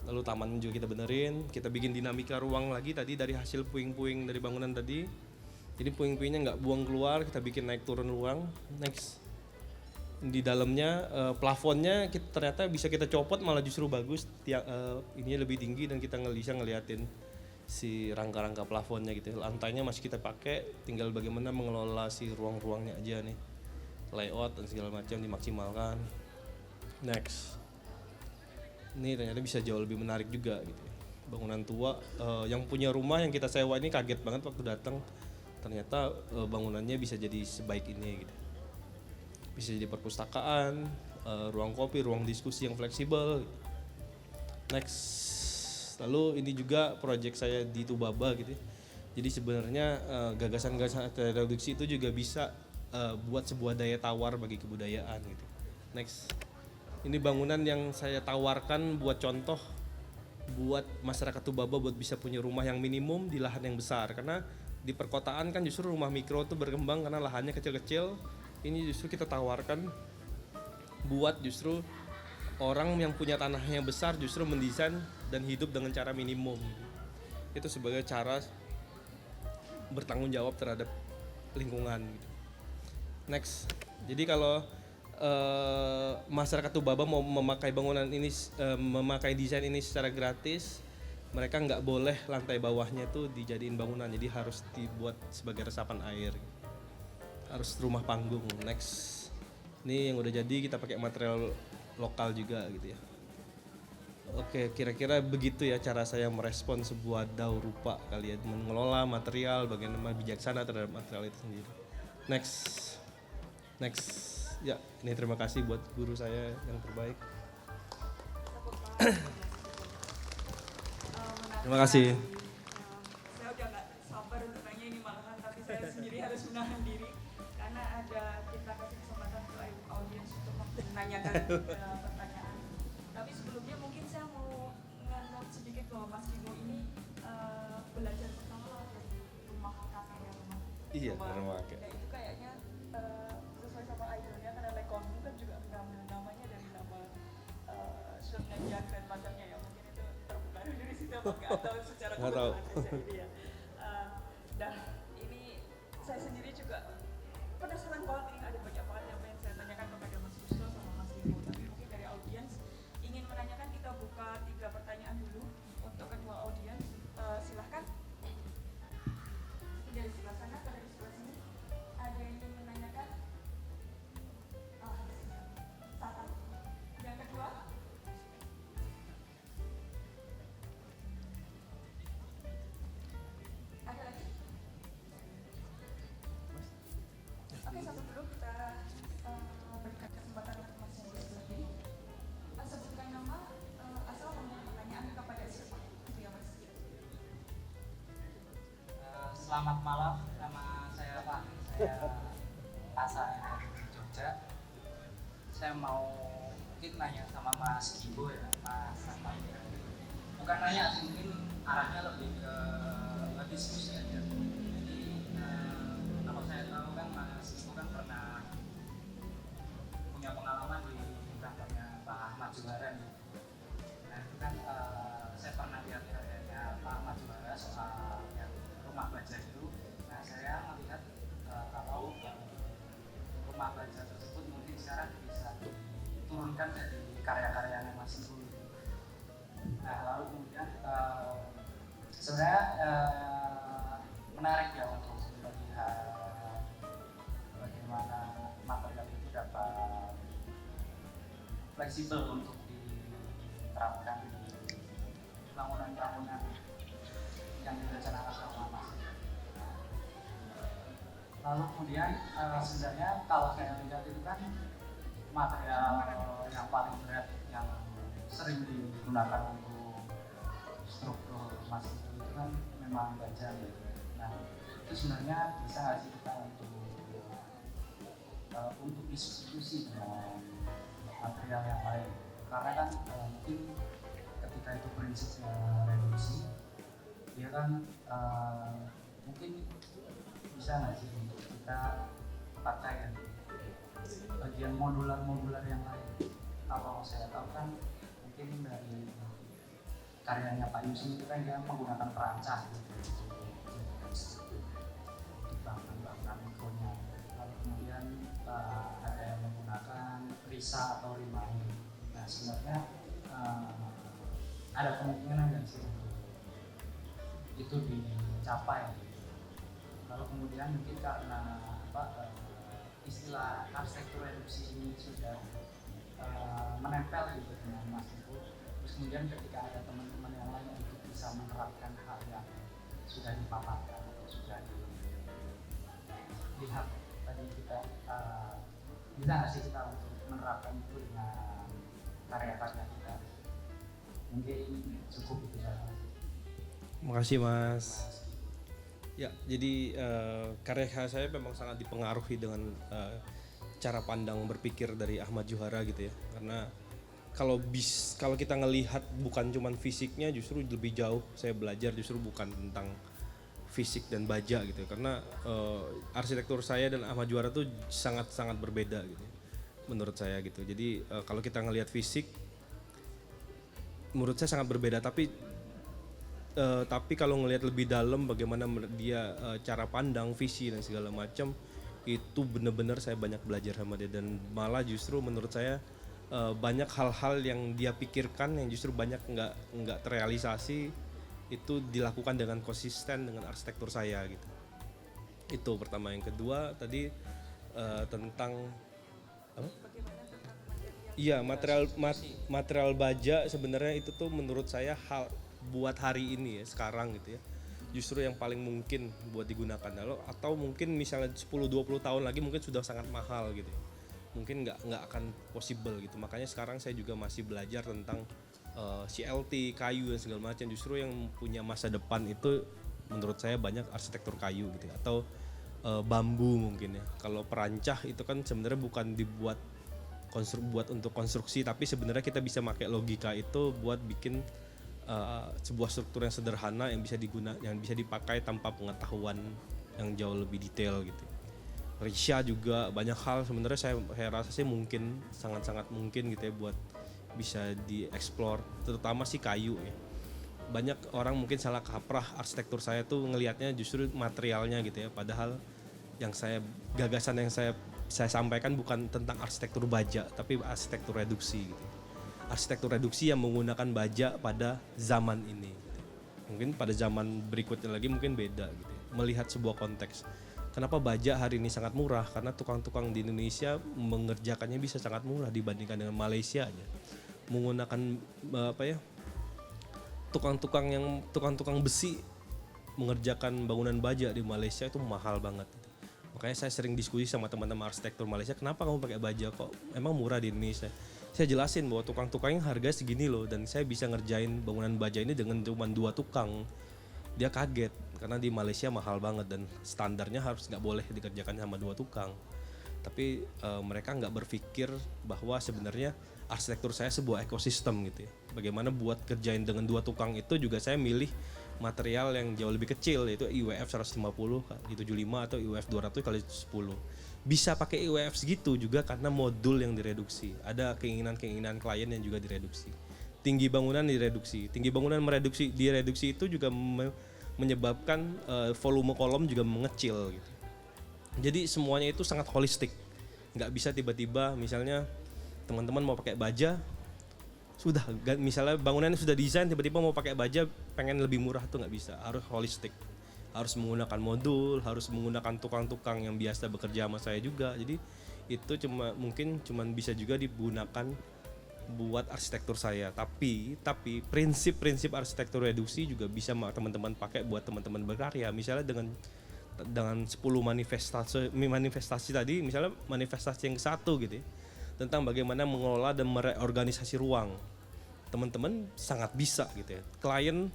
Lalu taman juga kita benerin, kita bikin dinamika ruang lagi tadi dari hasil puing-puing dari bangunan tadi. Jadi puing-puingnya nggak buang keluar, kita bikin naik turun ruang. Next, di dalamnya plafonnya ternyata bisa kita copot malah justru bagus. Ini lebih tinggi dan kita bisa ngeliatin si rangka-rangka plafonnya gitu. Lantainya masih kita pakai, tinggal bagaimana mengelola si ruang-ruangnya aja nih. Layout dan segala macam dimaksimalkan. Next, ini ternyata bisa jauh lebih menarik juga gitu. Bangunan tua, yang punya rumah yang kita sewa ini kaget banget waktu datang. Ternyata bangunannya bisa jadi sebaik ini gitu. Bisa jadi perpustakaan, ruang kopi, ruang diskusi yang fleksibel. Next, lalu ini juga proyek saya di Tubaba gitu. Jadi sebenarnya gagasan-gagasan reduksi itu juga bisa buat sebuah daya tawar bagi kebudayaan gitu. Next, ini bangunan yang saya tawarkan buat contoh buat masyarakat Tubaba buat bisa punya rumah yang minimum di lahan yang besar, karena di perkotaan kan justru rumah mikro tuh berkembang karena lahannya kecil-kecil. Ini justru kita tawarkan buat justru orang yang punya tanahnya besar justru mendesain dan hidup dengan cara minimum. Itu sebagai cara bertanggung jawab terhadap lingkungan. Next, jadi kalau masyarakat Tubaba mau memakai bangunan ini, memakai desain ini secara gratis, mereka nggak boleh lantai bawahnya tuh dijadiin bangunan, jadi harus dibuat sebagai resapan air, harus rumah panggung. Next, ini yang udah jadi kita pakai material lokal juga gitu ya. Oke, kira-kira begitu ya cara saya merespon sebuah DAO rupa kali ya, mengelola material, bagaimana bijaksana terhadap material itu sendiri. Next, ya ini terima kasih buat guru saya yang terbaik. Terima kasih. Saya udah nggak sabar untuk nanya ini malahan, tapi saya sendiri harus menahan diri karena ada kita kasih kesempatan ke audiens untuk menanyakan pertanyaan. Tapi sebelumnya mungkin saya mau nge-note sedikit bahwa Mas Kimo ini belajar pertama dari rumah kakak ya, Iya, rumah kakek. Ya itu kayaknya sesuai sama idolnya karena Lekonmu kan juga mengambil namanya dari nama Sunanjan dan macamnya ya, mungkin itu terpengaruh dari situ apa enggak atau secara kebetulan aja gitu ya. Dan ini saya sendiri juga penasaran banget, ini ada banyak banget yang pengen saya tanyakan kepada Mas Yusro sama Mas Kimo, tapi mungkin dari audiens ingin menanyakan, kita buka 3 pertanyaan dulu untuk kedua audiens. Silahkan dari sebelah sana atau dari sebelah sini, ada yang ingin menanyakan? Satu. Yang kedua? Ada lagi? Oke, satu dulu kita berikan kesempatan untuk Mas yang di sebelah kiri. Sebutkan nama, asal mempunyai pertanyaan kepada siapa? Itu ya Mas. Selamat malam, nama saya Pak. Saya asal dari Jogja. Saya mau mungkin nanya sama Mas Kibo ya, Mas apa ya? Bukan nanya sih, mungkin arahnya lebih ke diskusi aja. Jadi kalau saya tahu kan Mas Kibo kan pernah punya pengalaman di kantornya Pak Ahmad Juara nih. Nah itu kan saya pernah lihat karyanya Pak Ahmad Juara soal yang rumah baca itu. Nah saya melihat kalau rumah baca tersebut mungkin sekarang bisa diturunkan dari karya-karyanya Mas Ibu. Nah lalu kemudian sebenarnya menarik ya untuk melihat bagaimana material itu dapat fleksibel untuk diterapkan di bangunan-bangunan yang direncanakan sama Mas. Lalu kemudian sebenarnya kalau saya lihat itu kan material yang paling berat yang sering digunakan untuk struktur masjid itu kan memang baja gitu. Nah itu sebenarnya bisa nggak sih kita untuk disubstitusi dengan material yang lain, karena kan mungkin ketika itu prinsipnya reduksi, dia kan mungkin bisa nggak sih untuk kita pakai bagian modular yang lain. Kalau saya tahu kan mungkin dari karyanya Pak Yusuf itu kan dia menggunakan perancah gitu, bangunan mikronya. Lalu kemudian ada yang menggunakan risa atau rimai. Nah sebenarnya ada kemungkinan nggak sih itu dicapai. Lalu kemudian mungkin karena istilah arsitektur reduksi ini sudah menempel gitu dengan Mas Ibu, terus kemudian ketika ada teman-teman yang lain untuk bisa menerapkan hal yang sudah dipaparkan atau sudah dilihat tadi kita bisa nggak sih kita untuk menerapkan itu dengan karya-karya kita. Mungkin cukup itu saja. Makasih Mas. Ya, jadi karya saya memang sangat dipengaruhi dengan cara pandang berpikir dari Ahmad Juhara gitu ya. Karena kalau kita ngelihat bukan cuman fisiknya, justru lebih jauh saya belajar justru bukan tentang fisik dan baja gitu. Karena arsitektur saya dan Ahmad Juhara tuh sangat-sangat berbeda gitu menurut saya gitu. Jadi kalau kita ngelihat fisik menurut saya sangat berbeda, tapi kalau ngelihat lebih dalam bagaimana dia cara pandang, visi dan segala macam, itu benar-benar saya banyak belajar sama dia, dan malah justru menurut saya banyak hal-hal yang dia pikirkan yang justru banyak nggak terrealisasi itu dilakukan dengan konsisten dengan arsitektur saya gitu. Itu pertama. Yang kedua tadi tentang apa? Iya, material baja sebenarnya itu tuh menurut saya hal buat hari ini ya, sekarang gitu ya, justru yang paling mungkin buat digunakan. Atau mungkin misalnya 10-20 tahun lagi mungkin sudah sangat mahal gitu ya. Mungkin nggak akan possible gitu. Makanya sekarang saya juga masih belajar tentang CLT, kayu dan segala macam. Justru yang punya masa depan itu menurut saya banyak arsitektur kayu gitu ya. Atau bambu mungkin ya. Kalau perancah itu kan sebenarnya bukan dibuat buat untuk konstruksi, tapi sebenarnya kita bisa pakai logika itu buat bikin sebuah struktur yang sederhana yang bisa dipakai tanpa pengetahuan yang jauh lebih detail gitu. Risha juga banyak hal sebenarnya saya rasa sih mungkin sangat-sangat mungkin gitu ya buat bisa dieksplor, terutama sih kayu ya. Banyak orang mungkin salah kaprah arsitektur saya tuh ngelihatnya justru materialnya gitu ya, padahal gagasan yang saya sampaikan bukan tentang arsitektur baja, tapi arsitektur reduksi gitu. Arsitektur reduksi yang menggunakan baja pada zaman ini. Mungkin pada zaman berikutnya lagi mungkin beda gitu. Melihat sebuah konteks. Kenapa baja hari ini sangat murah? Karena tukang-tukang di Indonesia mengerjakannya bisa sangat murah dibandingkan dengan Malaysia aja. Menggunakan tukang-tukang besi mengerjakan bangunan baja di Malaysia itu mahal banget. Makanya saya sering diskusi sama teman-teman arsitektur Malaysia, kenapa kamu pakai baja kok emang murah di Indonesia? Saya jelasin bahwa tukang-tukangnya harga segini loh, dan saya bisa ngerjain bangunan baja ini dengan cuma 2 tukang. Dia kaget karena di Malaysia mahal banget dan standarnya harus nggak boleh dikerjakan sama 2 tukang. Tapi mereka nggak berpikir bahwa sebenarnya arsitektur saya sebuah ekosistem gitu ya. Bagaimana buat kerjain dengan 2 tukang itu juga saya milih material yang jauh lebih kecil, yaitu IWF 150 x 75 atau IWF 200 x 10. Bisa pakai IWF segitu juga karena modul yang direduksi. Ada keinginan-keinginan klien yang juga direduksi. Tinggi bangunan direduksi. Tinggi bangunan direduksi itu juga menyebabkan volume kolom juga mengecil gitu. Jadi semuanya itu sangat holistik. Nggak bisa tiba-tiba misalnya teman-teman mau pakai baja, sudah misalnya bangunannya sudah desain tiba-tiba mau pakai baja pengen lebih murah tuh nggak bisa, harus holistik, harus menggunakan modul, harus menggunakan tukang-tukang yang biasa bekerja sama saya juga. Jadi itu mungkin bisa juga digunakan buat arsitektur saya, tapi prinsip-prinsip arsitektur reduksi juga bisa teman-teman pakai buat teman-teman berkarya. Misalnya dengan 10 manifestasi tadi, misalnya manifestasi yang satu gitu ya, tentang bagaimana mengelola dan mereorganisasi ruang. Teman-teman sangat bisa gitu ya. Klien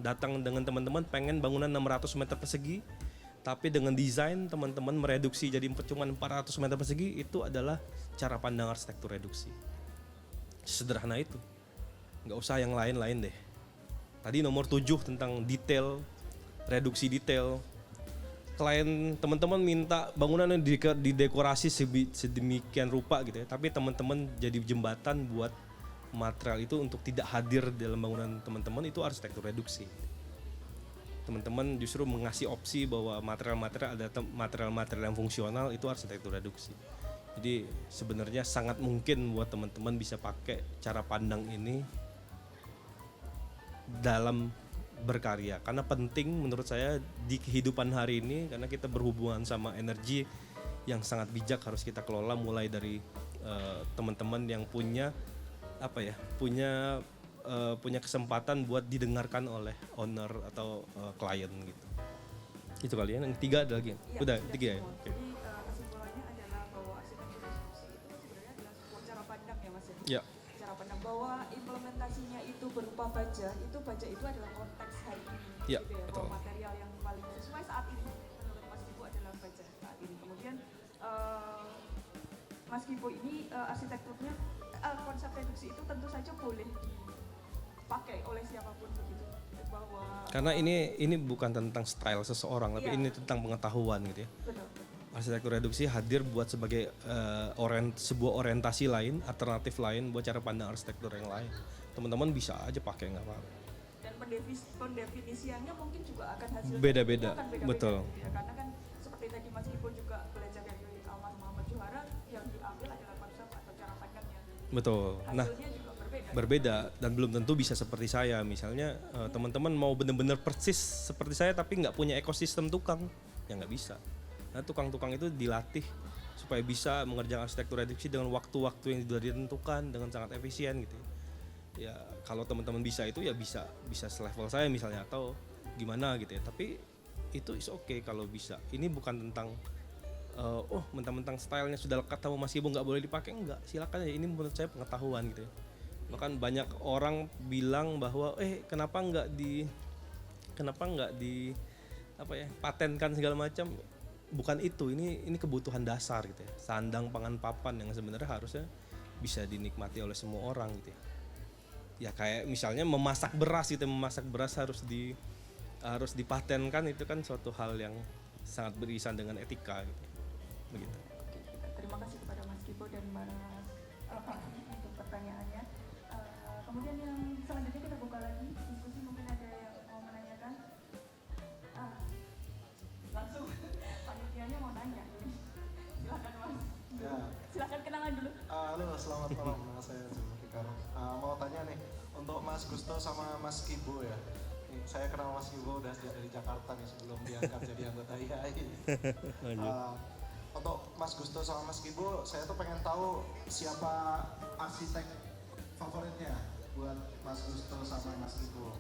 datang dengan teman-teman pengen bangunan 600 meter persegi, tapi dengan desain teman-teman mereduksi jadi cuma 400 meter persegi, itu adalah cara pandang arsitektur reduksi. Sederhana itu, nggak usah yang lain-lain deh. Tadi nomor 7 tentang detail, reduksi detail. Klien teman-teman minta bangunan yang didekorasi sedemikian rupa gitu ya, tapi teman-teman jadi jembatan buat material itu untuk tidak hadir dalam bangunan teman-teman, itu arsitektur reduksi. Teman-teman justru mengasih opsi bahwa material-material ada material-material yang fungsional, itu arsitektur reduksi. Jadi sebenarnya sangat mungkin buat teman-teman bisa pakai cara pandang ini dalam berkarya, karena penting menurut saya di kehidupan hari ini, karena kita berhubungan sama energi yang sangat bijak harus kita kelola, mulai dari teman-teman yang punya punya kesempatan buat didengarkan oleh owner atau klien gitu. Itu kali ya. Yang 3 ada lagi. Ya, Udah sudah 3 ya. semua. Oke. Jadi kesimpulannya adalah bahwa arsitektur reduksi itu sebenarnya adalah sebuah cara pandang ya Mas. Ya. Cara pandang bahwa implementasinya itu berupa baja itu adalah konteks hari ini. Ya, Gitu ya. betul. Bahwa material yang paling sesuai saat ini menurut Mas Kibo adalah baja saat ini. Kemudian Mas Kibo ini arsitekturnya konsep reduksi itu tentu saja boleh dipakai oleh siapapun begitu. Bahwa Karena ini bukan tentang style seseorang, tapi Iya. ini tentang pengetahuan gitu ya. betul. Arsitektur reduksi hadir buat sebagai sebuah orientasi lain, alternatif lain buat cara pandang arsitektur yang lain. Teman-teman bisa aja pakai, nggak apa-apa. Dan pendefinisiannya mungkin juga akan hasilnya Beda-beda, akan beda-beda betul. gitu ya. Karena kan seperti tadi Mas Kibo juga belajar dari Almarhum Muhammad Johara, yang diambil adalah konsep atau cara pandangnya. Betul. Nah, Hasilnya juga berbeda. berbeda dan belum tentu bisa seperti saya. Misalnya teman-teman mau benar-benar persis seperti saya tapi nggak punya ekosistem tukang, ya nggak bisa. Nah, tukang-tukang itu dilatih supaya bisa mengerjakan arsitektur reduksi dengan waktu-waktu yang sudah ditentukan dengan sangat efisien gitu. Ya kalau teman-teman bisa itu ya bisa selevel saya misalnya atau gimana gitu ya. Tapi itu is okay kalau bisa. Ini bukan tentang mentang-mentang stylenya sudah lekat sama Mas Ibu nggak boleh dipakai, enggak. Silakan ya, ini menurut saya pengetahuan gitu ya. Bahkan banyak orang bilang bahwa kenapa nggak di patenkan segala macam. Bukan itu, ini kebutuhan dasar gitu ya. Sandang pangan papan yang sebenarnya harusnya bisa dinikmati oleh semua orang gitu ya. Ya kayak misalnya memasak beras gitu, memasak beras harus dipatenkan, itu kan suatu hal yang sangat beririsan dengan etika gitu. Begitu. Oke, terima kasih kepada Mas Kibo dan Mas untuk pertanyaannya. Kemudian yang selanjutnya kita buka lagi diskusi, mungkin ada yang mau menanyakan. Langsung panitianya mau nanya. Silakan Mas. Ya. Silakan kenalan dulu. Halo, selamat malam. Nama saya Zul Fikar. Mau tanya nih, untuk Mas Gusto sama Mas Kibo ya. Saya kenal Mas Kibo udah dari Jakarta nih sebelum diangkat jadi anggota IAI. Untuk Mas Gusto sama Mas Kibo, saya tuh pengen tahu siapa arsitek favoritnya buat Mas Gusto sama Mas Kibo.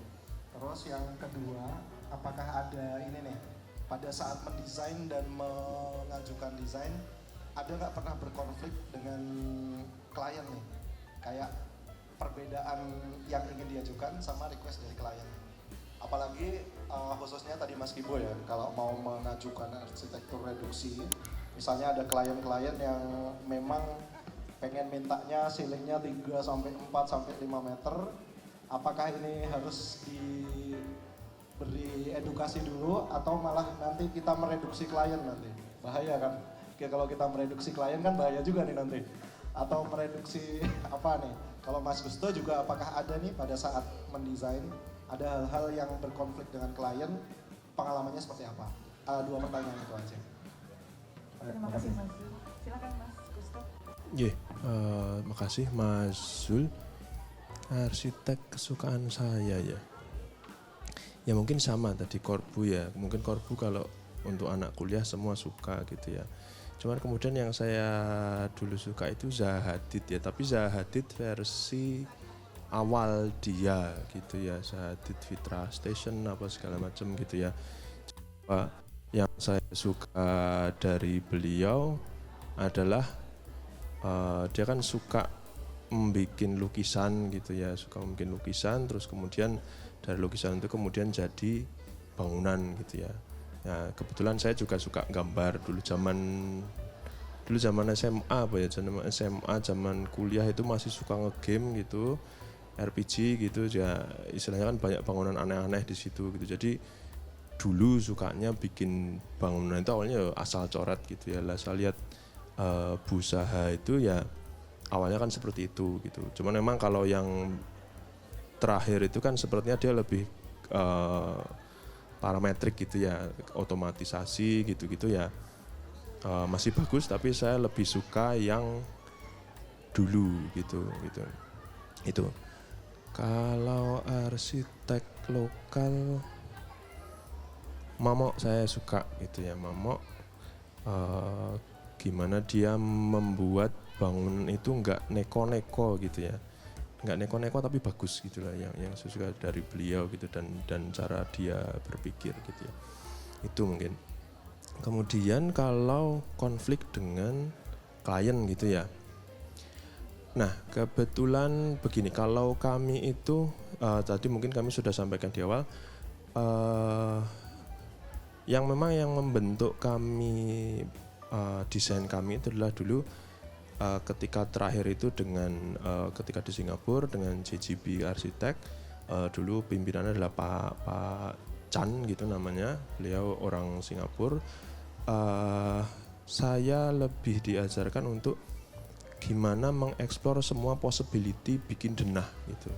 Terus yang kedua, apakah ada ini nih, pada saat mendesain dan mengajukan desain, ada nggak pernah berkonflik dengan klien nih? Kayak perbedaan yang ingin diajukan sama request dari klien. Apalagi khususnya tadi Mas Kibo ya, kalau mau mengajukan arsitektur reduksi, misalnya ada klien-klien yang memang pengen mintanya ceilingnya 3-4-5 meter, apakah ini harus diberi edukasi dulu atau malah nanti kita mereduksi klien nanti? Bahaya kan? Oke, kalau kita mereduksi klien kan bahaya juga nih nanti. Atau mereduksi apa nih? Kalau Mas Gusto juga apakah ada nih pada saat mendesain ada hal-hal yang berkonflik dengan klien, pengalamannya seperti apa? 2 pertanyaan itu aja. Terima kasih Mas Zul. Silakan Mas Gusto. Makasih Mas Zul. Arsitek kesukaan saya ya. Ya mungkin sama tadi Korbu ya. Mungkin Korbu kalau untuk anak kuliah semua suka gitu ya. Cuman kemudian yang saya dulu suka itu Zaha Hadid ya. Tapi Zaha Hadid versi awal dia gitu ya. Zaha Hadid Fitra Station apa segala macam gitu ya. Yang saya suka dari beliau adalah dia kan suka membuat lukisan gitu ya, suka membuat lukisan, terus kemudian dari lukisan itu kemudian jadi bangunan gitu ya. Nah, kebetulan saya juga suka gambar dulu zaman SMA apa ya, zaman SMA, zaman kuliah itu masih suka ngegame gitu, RPG gitu ya, istilahnya kan banyak bangunan aneh-aneh di situ gitu. Jadi dulu sukanya bikin bangunan itu awalnya ya asal coret gitu ya. Lah saya lihat Busaha itu ya awalnya kan seperti itu gitu. Cuman memang kalau yang terakhir itu kan sepertinya dia lebih parametrik gitu ya, otomatisasi gitu-gitu ya. Masih bagus, tapi saya lebih suka yang dulu gitu. Itu. Kalau arsitek lokal, Mamok saya suka gitu ya. Mamok gimana dia membuat bangunan itu nggak neko-neko gitu ya, nggak neko-neko tapi bagus gitulah, yang saya suka dari beliau gitu, dan cara dia berpikir gitu ya. Itu mungkin. Kemudian kalau konflik dengan klien gitu ya. Nah, kebetulan begini, kalau kami itu tadi mungkin kami sudah sampaikan di awal, yang memang yang membentuk kami, desain kami itu adalah dulu ketika terakhir itu dengan ketika di Singapura dengan JGB Arsitek, dulu pimpinannya adalah Pak Chan gitu namanya, beliau orang Singapura. Saya lebih diajarkan untuk gimana mengeksplor semua possibility bikin denah gitu.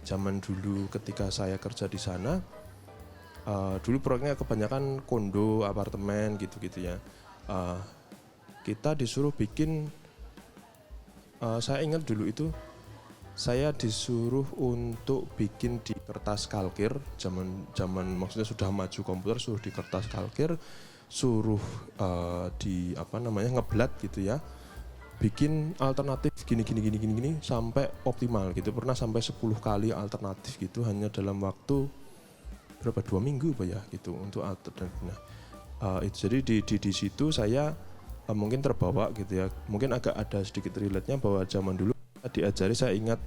Zaman dulu ketika saya kerja di sana, dulu proyeknya kebanyakan kondo, apartemen gitu-gitu ya. Kita disuruh bikin, saya ingat dulu itu saya disuruh untuk bikin di kertas kalkir, zaman maksudnya sudah maju komputer, suruh di kertas kalkir, suruh di ngeblat gitu ya, bikin alternatif gini sampai optimal gitu. Pernah sampai 10 kali alternatif gitu hanya dalam waktu berapa, 2 minggu apa ya gitu untuk alternatif. Nah, itu jadi di situ saya mungkin terbawa gitu ya, mungkin agak ada sedikit relate-nya bahwa zaman dulu diajari, saya ingat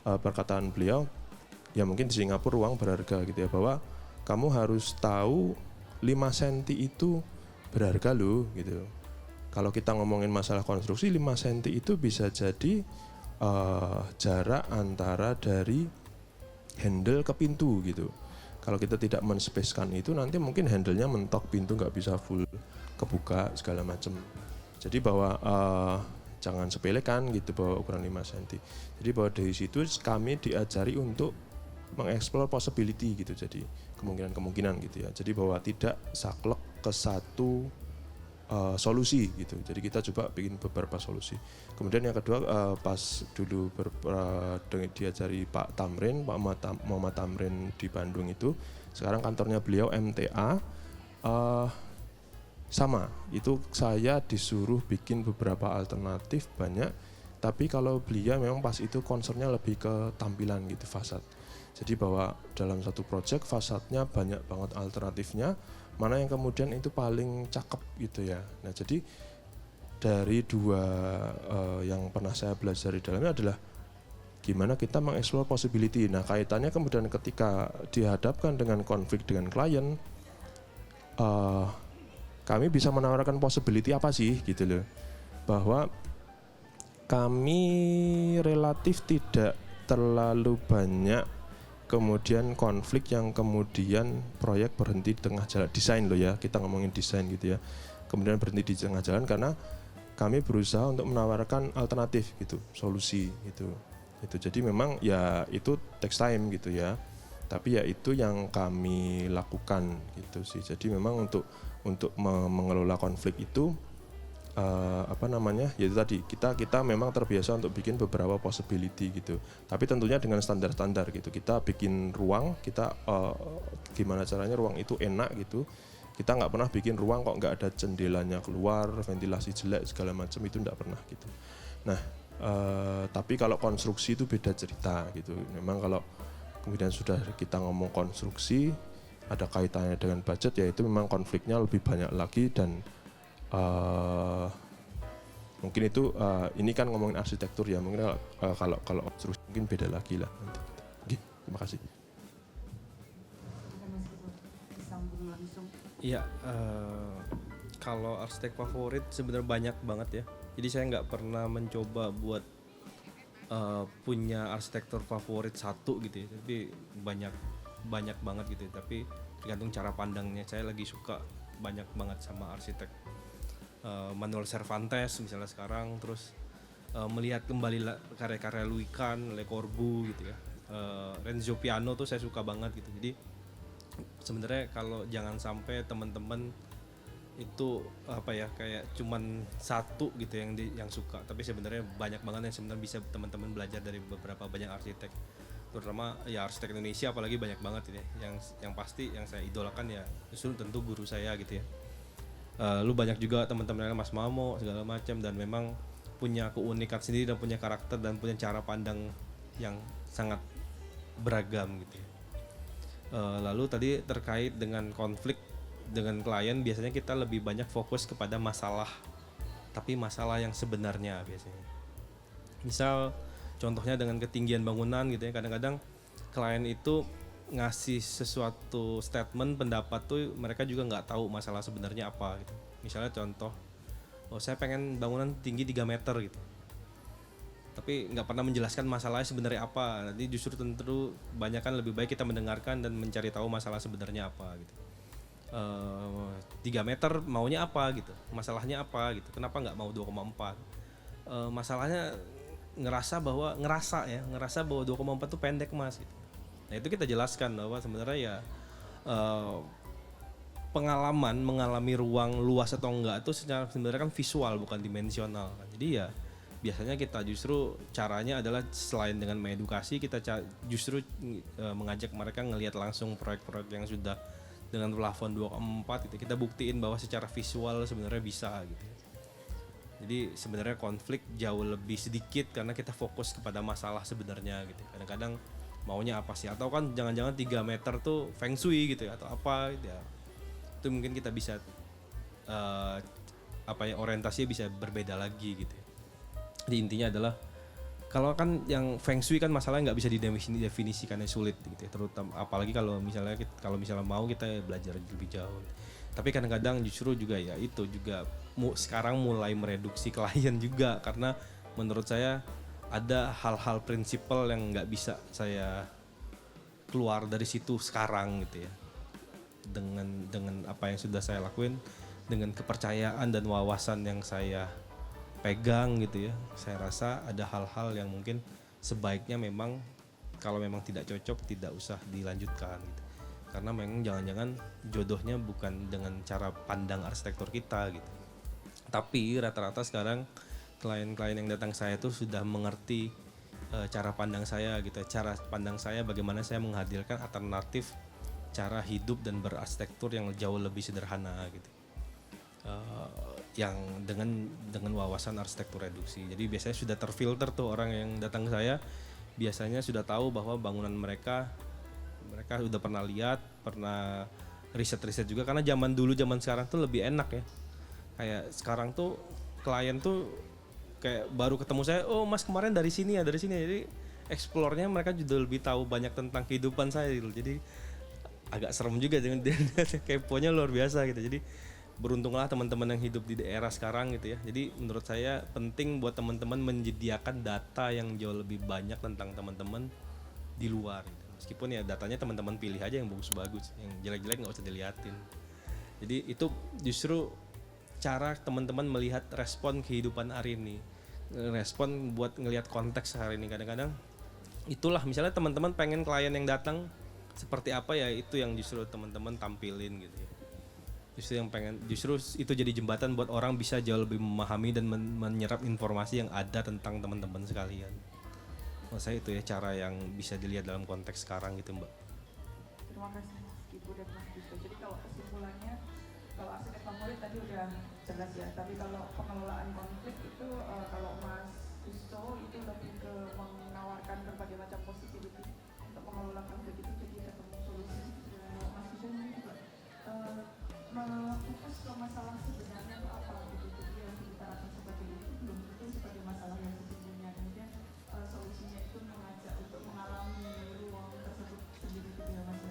perkataan beliau ya, mungkin di Singapura uang berharga gitu ya, bahwa kamu harus tahu 5 cm itu berharga loh gitu. Kalau kita ngomongin masalah konstruksi, 5 cm itu bisa jadi jarak antara dari handle ke pintu gitu. Kalau kita tidak menspesikan itu, nanti mungkin handle-nya mentok, pintu nggak bisa full kebuka segala macam. Jadi bahwa jangan sepelekan gitu bahwa ukuran 5 cm. Jadi bahwa dari situ kami diajari untuk mengeksplor possibility gitu, jadi kemungkinan gitu ya. Jadi bahwa tidak saklek ke satu solusi gitu. Jadi kita coba bikin beberapa solusi. Kemudian yang kedua, pas dulu diajari Pak Tamrin, Pak Muhammad Tamrin di Bandung itu, sekarang kantornya beliau MTA, sama, itu saya disuruh bikin beberapa alternatif banyak, tapi kalau beliau memang pas itu concernnya lebih ke tampilan gitu, fasad. Jadi bahwa dalam satu project fasadnya banyak banget alternatifnya, mana yang kemudian itu paling cakep gitu ya. Nah jadi dari dua yang pernah saya belajar di dalamnya adalah gimana kita mengeksplor possibility. Nah kaitannya kemudian ketika dihadapkan dengan konflik dengan klien, kami bisa menawarkan possibility apa sih gitu loh, bahwa kami relatif tidak terlalu banyak kemudian konflik yang kemudian proyek berhenti di tengah jalan, desain loh ya, kita ngomongin desain gitu ya, kemudian berhenti di tengah jalan karena kami berusaha untuk menawarkan alternatif gitu, solusi gitu. Jadi memang ya itu takes time gitu ya, tapi ya itu yang kami lakukan gitu sih. Jadi memang untuk mengelola konflik itu ya itu tadi kita memang terbiasa untuk bikin beberapa possibility gitu, tapi tentunya dengan standar-standar gitu. Kita bikin ruang, kita gimana caranya ruang itu enak gitu. Kita nggak pernah bikin ruang kok nggak ada jendelanya keluar, ventilasi jelek segala macam, itu nggak pernah gitu. Nah tapi kalau konstruksi itu beda cerita gitu. Memang kalau kemudian sudah kita ngomong konstruksi, ada kaitannya dengan budget, ya itu memang konfliknya lebih banyak lagi. Dan mungkin itu ini kan ngomongin arsitektur ya, mungkin kalau konstruksi mungkin beda lagi lah nanti. Oke, terima kasih. langsung? Iya, kalau arsitek favorit sebenarnya banyak banget ya. Jadi saya nggak pernah mencoba buat punya arsitektur favorit satu gitu ya. Tapi banyak banget gitu ya. Tapi tergantung cara pandangnya. Saya lagi suka banyak banget sama arsitek Manuel Cervantes misalnya sekarang, terus melihat kembali karya-karya Louis Kahn, Le Corbusier gitu ya. Renzo Piano tuh saya suka banget gitu. Jadi sebenarnya kalau jangan sampai teman-teman itu apa ya, kayak cuman satu gitu yang suka, tapi sebenarnya banyak banget yang sebenarnya bisa teman-teman belajar dari beberapa banyak arsitek, terutama ya arsitek Indonesia apalagi banyak banget ini. Yang pasti yang saya idolakan ya justru tentu guru saya gitu ya. Lu banyak juga teman-teman Mas Mamo segala macam, dan memang punya keunikan sendiri dan punya karakter dan punya cara pandang yang sangat beragam gitu ya. Lalu tadi terkait dengan konflik dengan klien, biasanya kita lebih banyak fokus kepada masalah, tapi masalah yang sebenarnya biasanya. Misal contohnya dengan ketinggian bangunan gitu ya, kadang-kadang klien itu ngasih sesuatu statement pendapat tuh mereka juga nggak tahu masalah sebenarnya apa gitu. Misalnya contoh, saya pengen bangunan tinggi 3 meter gitu, tapi nggak pernah menjelaskan masalahnya sebenarnya apa. Nanti justru tentu banyak kan lebih baik kita mendengarkan dan mencari tahu masalah sebenarnya apa gitu. 3 meter maunya apa gitu, masalahnya apa gitu, kenapa nggak mau 2,4. Masalahnya ngerasa bahwa 2,4 tuh pendek mas gitu. Nah itu kita jelaskan bahwa sebenarnya ya pengalaman mengalami ruang luas atau enggak itu sebenarnya kan visual bukan dimensional. Jadi ya biasanya kita justru caranya adalah selain dengan mengedukasi, kita justru mengajak mereka ngelihat langsung proyek-proyek yang sudah dengan plafon 2,4 gitu. Kita buktiin bahwa secara visual sebenarnya bisa gitu. Jadi sebenarnya konflik jauh lebih sedikit karena kita fokus kepada masalah sebenarnya gitu. Kadang-kadang maunya apa sih, atau kan jangan-jangan 3 meter tuh feng shui gitu ya, atau apa gitu ya. Itu mungkin kita bisa orientasinya bisa berbeda lagi gitu. Jadi intinya adalah kalau kan yang feng shui kan masalahnya nggak bisa didefinisikannya sulit gitu ya, terutama apalagi kalau misalnya mau kita belajar lebih jauh. Tapi kadang-kadang justru juga ya itu juga sekarang mulai mereduksi klien juga, karena menurut saya ada hal-hal prinsipal yang nggak bisa saya keluar dari situ sekarang gitu ya. Dengan apa yang sudah saya lakuin, dengan kepercayaan dan wawasan yang saya pegang gitu ya, saya rasa ada hal-hal yang mungkin sebaiknya memang kalau memang tidak cocok tidak usah dilanjutkan gitu. Karena memang jangan-jangan jodohnya bukan dengan cara pandang arsitektur kita gitu. Tapi rata-rata sekarang klien-klien yang datang saya tuh sudah mengerti cara pandang saya gitu, cara pandang saya bagaimana saya menghadirkan alternatif cara hidup dan berarsitektur yang jauh lebih sederhana gitu. Yang dengan wawasan arsitektur reduksi. Jadi biasanya sudah terfilter tuh orang yang datang ke saya, biasanya sudah tahu bahwa bangunan mereka udah pernah lihat, pernah riset juga, karena zaman sekarang tuh lebih enak ya. Kayak sekarang tuh klien tuh kayak baru ketemu saya, oh mas kemarin dari sini ya, jadi explore-nya mereka juga lebih tahu banyak tentang kehidupan saya gitu. Jadi agak serem juga, jangan keponya luar biasa gitu. Jadi beruntunglah teman-teman yang hidup di daerah sekarang gitu ya. Jadi menurut saya penting buat teman-teman menyediakan data yang jauh lebih banyak tentang teman-teman di luar gitu. Meskipun ya datanya teman-teman pilih aja yang bagus-bagus, yang jelek-jelek nggak usah diliatin. Jadi itu justru cara teman-teman melihat respon kehidupan hari ini, respon buat ngelihat konteks hari ini. Kadang-kadang itulah misalnya teman-teman pengen klien yang datang seperti apa ya, itu yang justru teman-teman tampilin gitu ya. Justru itu jadi jembatan buat orang bisa jauh lebih memahami dan menyerap informasi yang ada tentang teman-teman sekalian. Menurut saya itu ya cara yang bisa dilihat dalam konteks sekarang gitu Mbak. Terima kasih Mas Kibo dan Mas Justo. Jadi kalau kesimpulannya, kalau arsitek favorit tadi udah jelas ya, tapi kalau pengelolaan konflik itu kalau Mas Justo itu lebih ke menawarkan berbagai macam positivity untuk mengelola konflik itu, jadi ketemu solusi. Mas Justo ini juga fokus ke masalah sebenarnya itu apa gitu. Jadi yang kita rasa seperti itu belum tentu sebagai masalah yang sesungguhnya. Kemudian solusinya itu mengajak untuk mengalami ruang tersebut sendiri gitu ya Mas.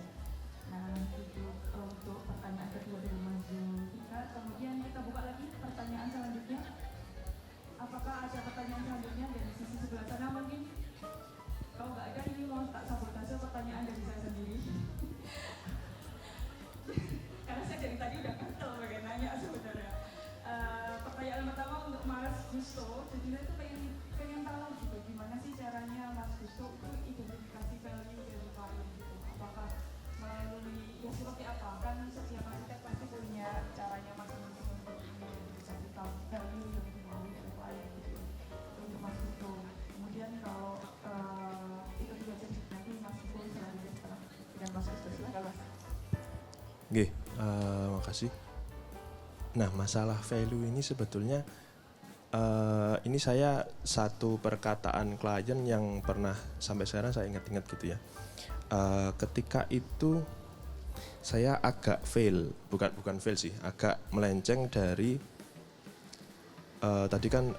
Nah itu untuk pertanyaan Nggih, makasih. Nah, masalah value ini sebetulnya ini saya satu perkataan klien yang pernah sampai sekarang saya ingat-ingat gitu ya. Ketika itu saya agak bukan fail sih, agak melenceng dari tadi kan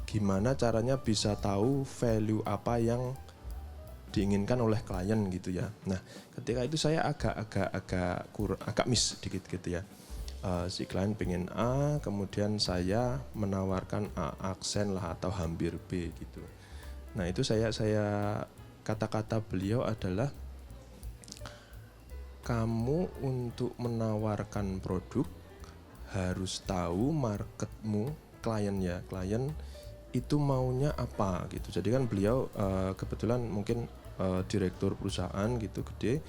gimana caranya bisa tahu value apa yang diinginkan oleh klien gitu ya. Nah, ketika itu saya agak miss dikit gitu ya. Si klien pengen A, kemudian saya menawarkan A aksen lah atau hampir B gitu. Nah, itu saya kata-kata beliau adalah kamu untuk menawarkan produk harus tahu marketmu, klien itu maunya apa gitu. Jadi kan beliau kebetulan mungkin direktur perusahaan gitu gede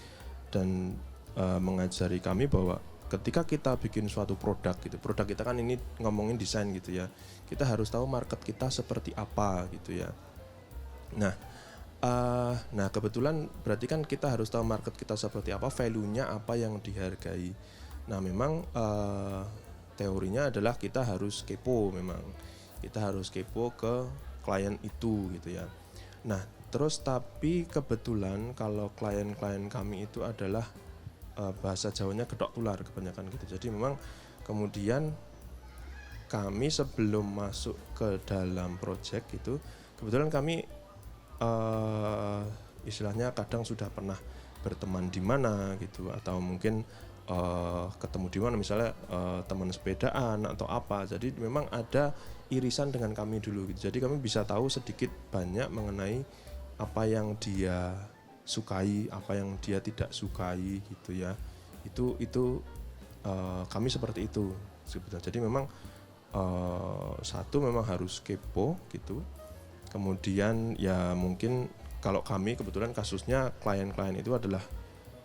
dan mengajari kami bahwa ketika kita bikin suatu produk gitu, produk kita kan ini ngomongin desain gitu ya, kita harus tahu market kita seperti apa gitu ya. Nah kebetulan berarti kan kita harus tahu market kita seperti apa, value-nya apa yang dihargai. Nah memang teorinya adalah kita harus kepo, memang kita harus kepo ke klien itu gitu ya. Nah terus tapi kebetulan kalau klien-klien kami itu adalah bahasa Jawanya gedok tular kebanyakan gitu. Jadi memang kemudian kami sebelum masuk ke dalam project itu kebetulan kami istilahnya kadang sudah pernah berteman di mana gitu, atau mungkin ketemu di mana misalnya teman sepedaan atau apa. Jadi memang ada irisan dengan kami dulu gitu. Jadi kami bisa tahu sedikit banyak mengenai apa yang dia sukai, apa yang dia tidak sukai gitu ya. Itu kami seperti itu sebetulnya. Jadi memang satu memang harus kepo gitu. Kemudian ya mungkin kalau kami kebetulan kasusnya klien-klien itu adalah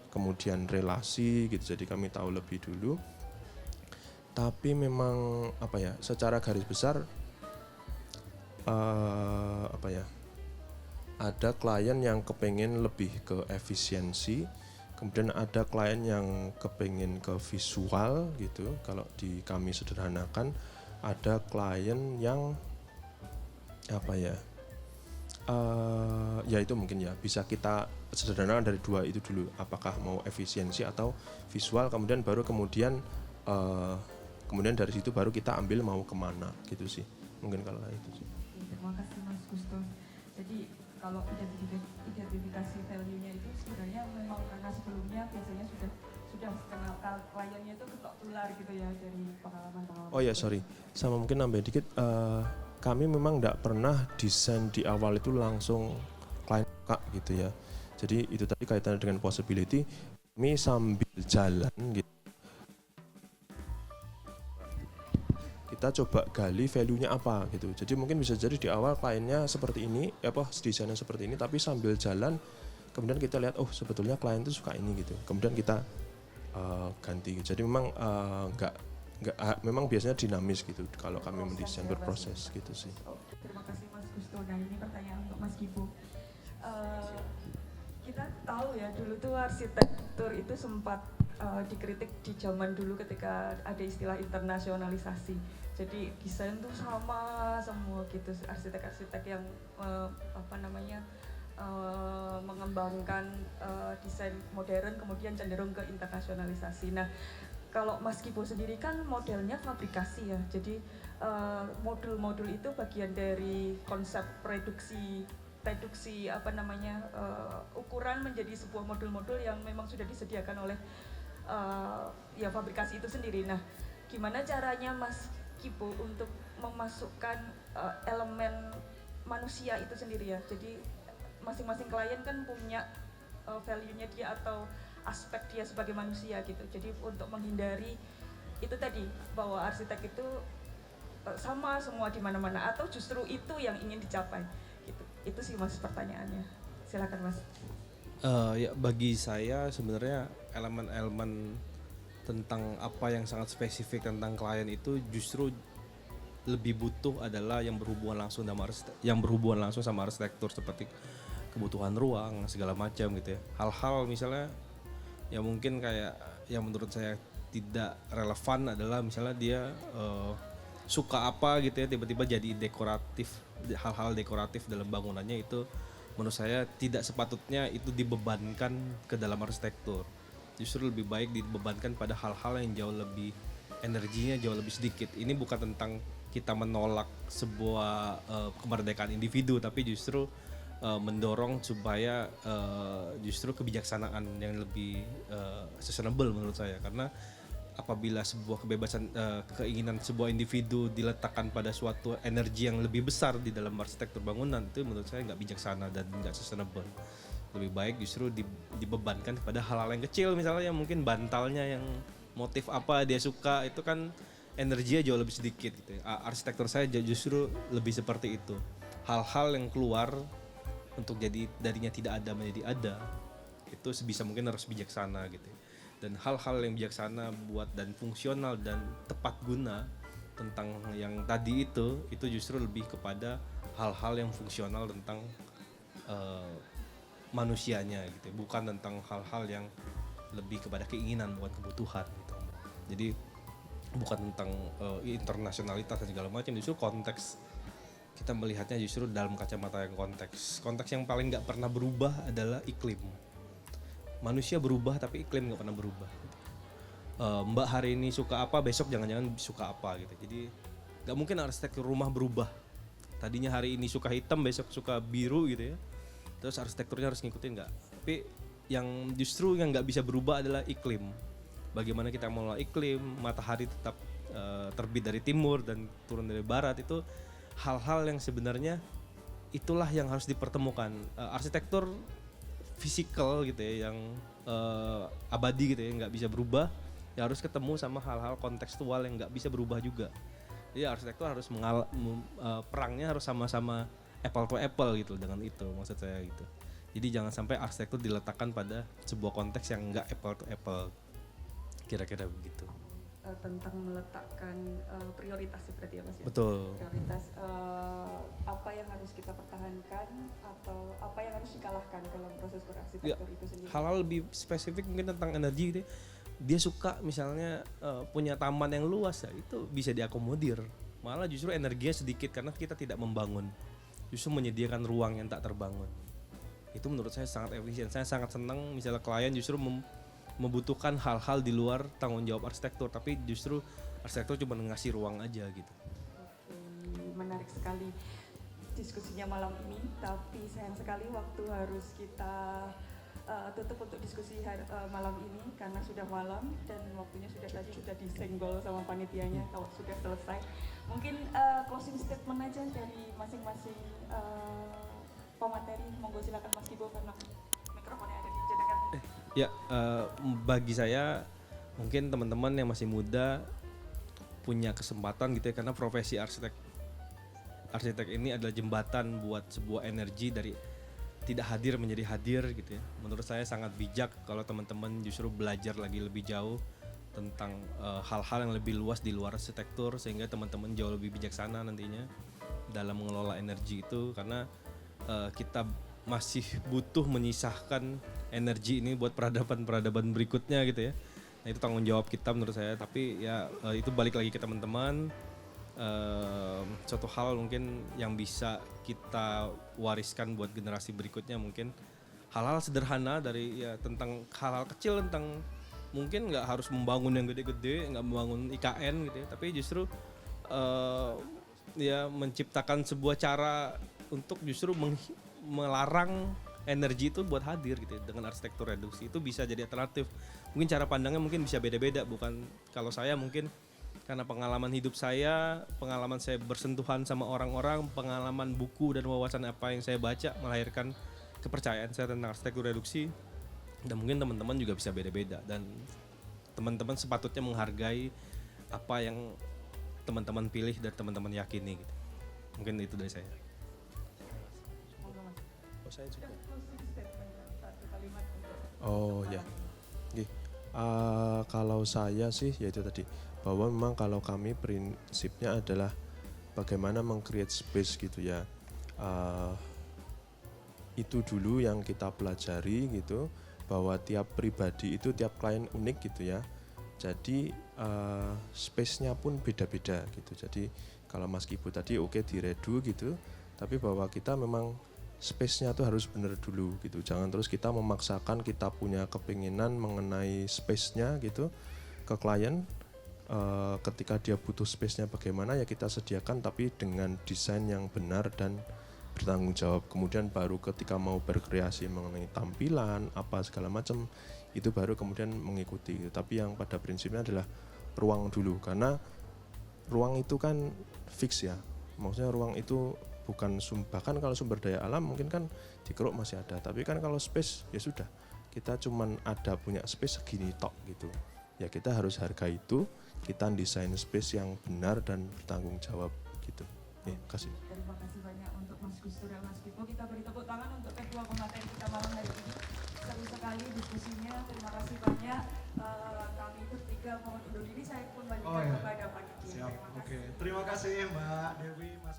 kemudian relasi gitu, jadi kami tahu lebih dulu. Tapi memang apa ya, secara garis besar ada klien yang kepengen lebih ke efisiensi, kemudian ada klien yang kepengen ke visual gitu. Kalau di kami sederhanakan, ada klien yang ya itu mungkin ya bisa kita sederhanakan dari dua itu dulu, apakah mau efisiensi atau visual, kemudian dari situ baru kita ambil mau kemana gitu sih, mungkin kalau itu sih. Terima kasih Mas Gusto. Jadi kalau identifikasi value-nya itu sebenarnya memang karena sebelumnya biasanya sudah kenal kliennya itu ketok tular gitu ya dari pengalaman-pengalaman. Oh ya sorry, sama mungkin nambah dikit, kami memang tidak pernah desain di awal itu langsung klien kak gitu ya. Jadi itu tadi kaitannya dengan possibility, kami sambil jalan gitu. Kita coba gali value-nya apa gitu. Jadi mungkin bisa jadi di awal kliennya seperti ini, desainnya seperti ini, tapi sambil jalan kemudian kita lihat sebetulnya klien itu suka ini gitu. Kemudian kita ganti. Jadi memang memang biasanya dinamis gitu kalau kami mendesain, berproses gitu sih. Terima kasih Mas Gusto. Nah ini pertanyaan untuk Mas Gibo. Kita tahu ya dulu tuh arsitektur itu sempat dikritik di zaman dulu ketika ada istilah internasionalisasi. Jadi desain tuh sama semua gitu, arsitek-arsitek yang mengembangkan desain modern kemudian cenderung ke internasionalisasi. Nah kalau Mas Gibo sendiri kan modelnya fabrikasi ya, jadi modul-modul itu bagian dari konsep reduksi ukuran menjadi sebuah modul-modul yang memang sudah disediakan oleh fabrikasi itu sendiri. Nah, gimana caranya Mas Gibo untuk memasukkan elemen manusia itu sendiri ya? Jadi masing-masing klien kan punya value-nya dia atau aspek dia sebagai manusia gitu. Jadi untuk menghindari itu tadi bahwa arsitek itu sama semua di mana-mana, atau justru itu yang ingin dicapai gitu. Itu sih Mas pertanyaannya. Silakan Mas. Ya bagi saya sebenarnya elemen-elemen tentang apa yang sangat spesifik tentang klien itu justru lebih butuh adalah yang berhubungan langsung sama arsitektur, seperti kebutuhan ruang segala macam gitu ya. Hal-hal misalnya ya mungkin kayak yang menurut saya tidak relevan adalah misalnya dia suka apa gitu ya, tiba-tiba jadi dekoratif, hal-hal dekoratif dalam bangunannya itu menurut saya tidak sepatutnya itu dibebankan ke dalam arsitektur. Justru lebih baik dibebankan pada hal-hal yang jauh lebih energinya jauh lebih sedikit. Ini bukan tentang kita menolak sebuah kemerdekaan individu, tapi justru mendorong supaya justru kebijaksanaan yang lebih sustainable menurut saya. Karena apabila sebuah kebebasan keinginan sebuah individu diletakkan pada suatu energi yang lebih besar di dalam arsitektur bangunan, itu menurut saya nggak bijaksana dan nggak sustainable. Lebih baik justru dibebankan pada hal-hal yang kecil, misalnya yang mungkin bantalnya yang motif apa dia suka, itu kan energinya jauh lebih sedikit gitu. Arsitektur saya justru lebih seperti itu. Hal-hal yang keluar untuk jadi darinya tidak ada menjadi ada, itu sebisa mungkin harus bijaksana gitu. Dan hal-hal yang bijaksana buat dan fungsional dan tepat guna tentang yang tadi itu justru lebih kepada hal-hal yang fungsional tentang manusianya gitu, bukan tentang hal-hal yang lebih kepada keinginan bukan kebutuhan gitu. Jadi bukan tentang internasionalitas dan segala macam, justru konteks kita melihatnya justru dalam kacamata yang konteks yang paling nggak pernah berubah adalah iklim. Manusia berubah tapi iklim nggak pernah berubah. Mbak hari ini suka apa, besok jangan-jangan suka apa gitu. Jadi nggak mungkin arsitektur rumah berubah. Tadinya hari ini suka hitam, besok suka biru gitu ya. Terus arsitekturnya harus ngikutin nggak? Tapi yang justru yang nggak bisa berubah adalah iklim. Bagaimana kita mengelola iklim, matahari tetap terbit dari timur dan turun dari barat, itu hal-hal yang sebenarnya itulah yang harus dipertemukan. Arsitektur fisikal gitu ya, yang abadi gitu ya, nggak bisa berubah, ya harus ketemu sama hal-hal kontekstual yang nggak bisa berubah juga. Jadi arsitektur harus perangnya harus sama-sama apple to apple gitu, dengan itu maksud saya gitu. Jadi jangan sampai arsitektur diletakkan pada sebuah konteks yang nggak apple to apple, kira-kira begitu. Tentang meletakkan prioritas seperti ya Mas ya? Betul. Prioritas apa yang harus kita pertahankan atau apa yang harus dikalahkan dalam proses berarsitektur itu sendiri. Hal-hal lebih spesifik mungkin tentang energi gitu ya. Dia suka misalnya punya taman yang luas ya, itu bisa diakomodir. Malah justru energinya sedikit karena kita tidak membangun. Justru menyediakan ruang yang tak terbangun. Itu menurut saya sangat efisien. Saya sangat senang misalnya klien justru membutuhkan hal-hal di luar tanggung jawab arsitektur, tapi justru arsitektur cuma ngasih ruang aja gitu. Oke, menarik sekali diskusinya malam ini, tapi sayang sekali waktu harus kita tutup untuk diskusi malam ini karena sudah malam dan waktunya sudah disenggol sama panitianya kalau sudah selesai. Mungkin closing statement aja dari masing-masing pemateri. Monggo silakan Mas Kibo karena mikrofonnya ada di jenengan. Ya, bagi saya mungkin teman-teman yang masih muda punya kesempatan gitu ya, karena profesi arsitek ini adalah jembatan buat sebuah energi dari tidak hadir menjadi hadir gitu ya. Menurut saya sangat bijak kalau teman-teman justru belajar lagi lebih jauh tentang hal-hal yang lebih luas di luar arsitektur, sehingga teman-teman jauh lebih bijaksana nantinya dalam mengelola energi itu, karena kita masih butuh menyisahkan energi ini buat peradaban berikutnya gitu ya. Nah, itu tanggung jawab kita menurut saya, tapi ya itu balik lagi ke teman-teman. Suatu hal mungkin yang bisa kita wariskan buat generasi berikutnya, mungkin hal-hal sederhana dari ya tentang hal-hal kecil, tentang mungkin nggak harus membangun yang gede-gede, nggak membangun IKN gitu ya, tapi justru ya menciptakan sebuah cara untuk justru melarang energi itu buat hadir gitu ya. Dengan arsitektur reduksi itu bisa jadi alternatif. Mungkin cara pandangnya mungkin bisa beda-beda, bukan kalau saya mungkin karena pengalaman hidup saya, pengalaman saya bersentuhan sama orang-orang, pengalaman buku dan wawasan apa yang saya baca melahirkan kepercayaan saya tentang arsitektur reduksi. Dan mungkin teman-teman juga bisa beda-beda, dan teman-teman sepatutnya menghargai apa yang teman-teman pilih dan teman-teman yakini gitu. Mungkin itu dari saya. Oh, saya juga. Oh ya, kalau saya sih ya itu tadi, bahwa memang kalau kami prinsipnya adalah bagaimana meng-create space gitu ya. Itu dulu yang kita pelajari gitu, bahwa tiap pribadi itu, tiap klien unik gitu ya. Jadi space-nya pun beda-beda gitu. Jadi kalau Mas Kibo tadi oke diredu gitu, tapi bahwa kita memang space-nya tuh harus benar dulu gitu. Jangan terus kita memaksakan kita punya kepinginan mengenai space-nya gitu ke klien. Ketika dia butuh space-nya bagaimana ya kita sediakan, tapi dengan desain yang benar dan bertanggung jawab. Kemudian baru ketika mau berkreasi mengenai tampilan apa segala macam, itu baru kemudian mengikuti. Tapi yang pada prinsipnya adalah ruang dulu, karena ruang itu kan fix ya. Maksudnya ruang itu bukan bahkan kalau sumber daya alam mungkin kan di Keruk masih ada, tapi kan kalau space ya sudah, kita cuman ada punya space segini tok gitu. Ya kita harus hargai itu, kita desain space yang benar dan bertanggung jawab gitu. Kasih. Terima kasih banyak untuk Mas Gustur dan Mas Kibo. Kita beri tepuk tangan untuk kedua pemateri kita malam hari ini. Seru sekali diskusinya. Terima kasih banyak. Kami bertiga mohon undur diri. Saya pun lanjutkan kepada panitia. Siap. Oke. Terima kasih Mbak Dewi, Mas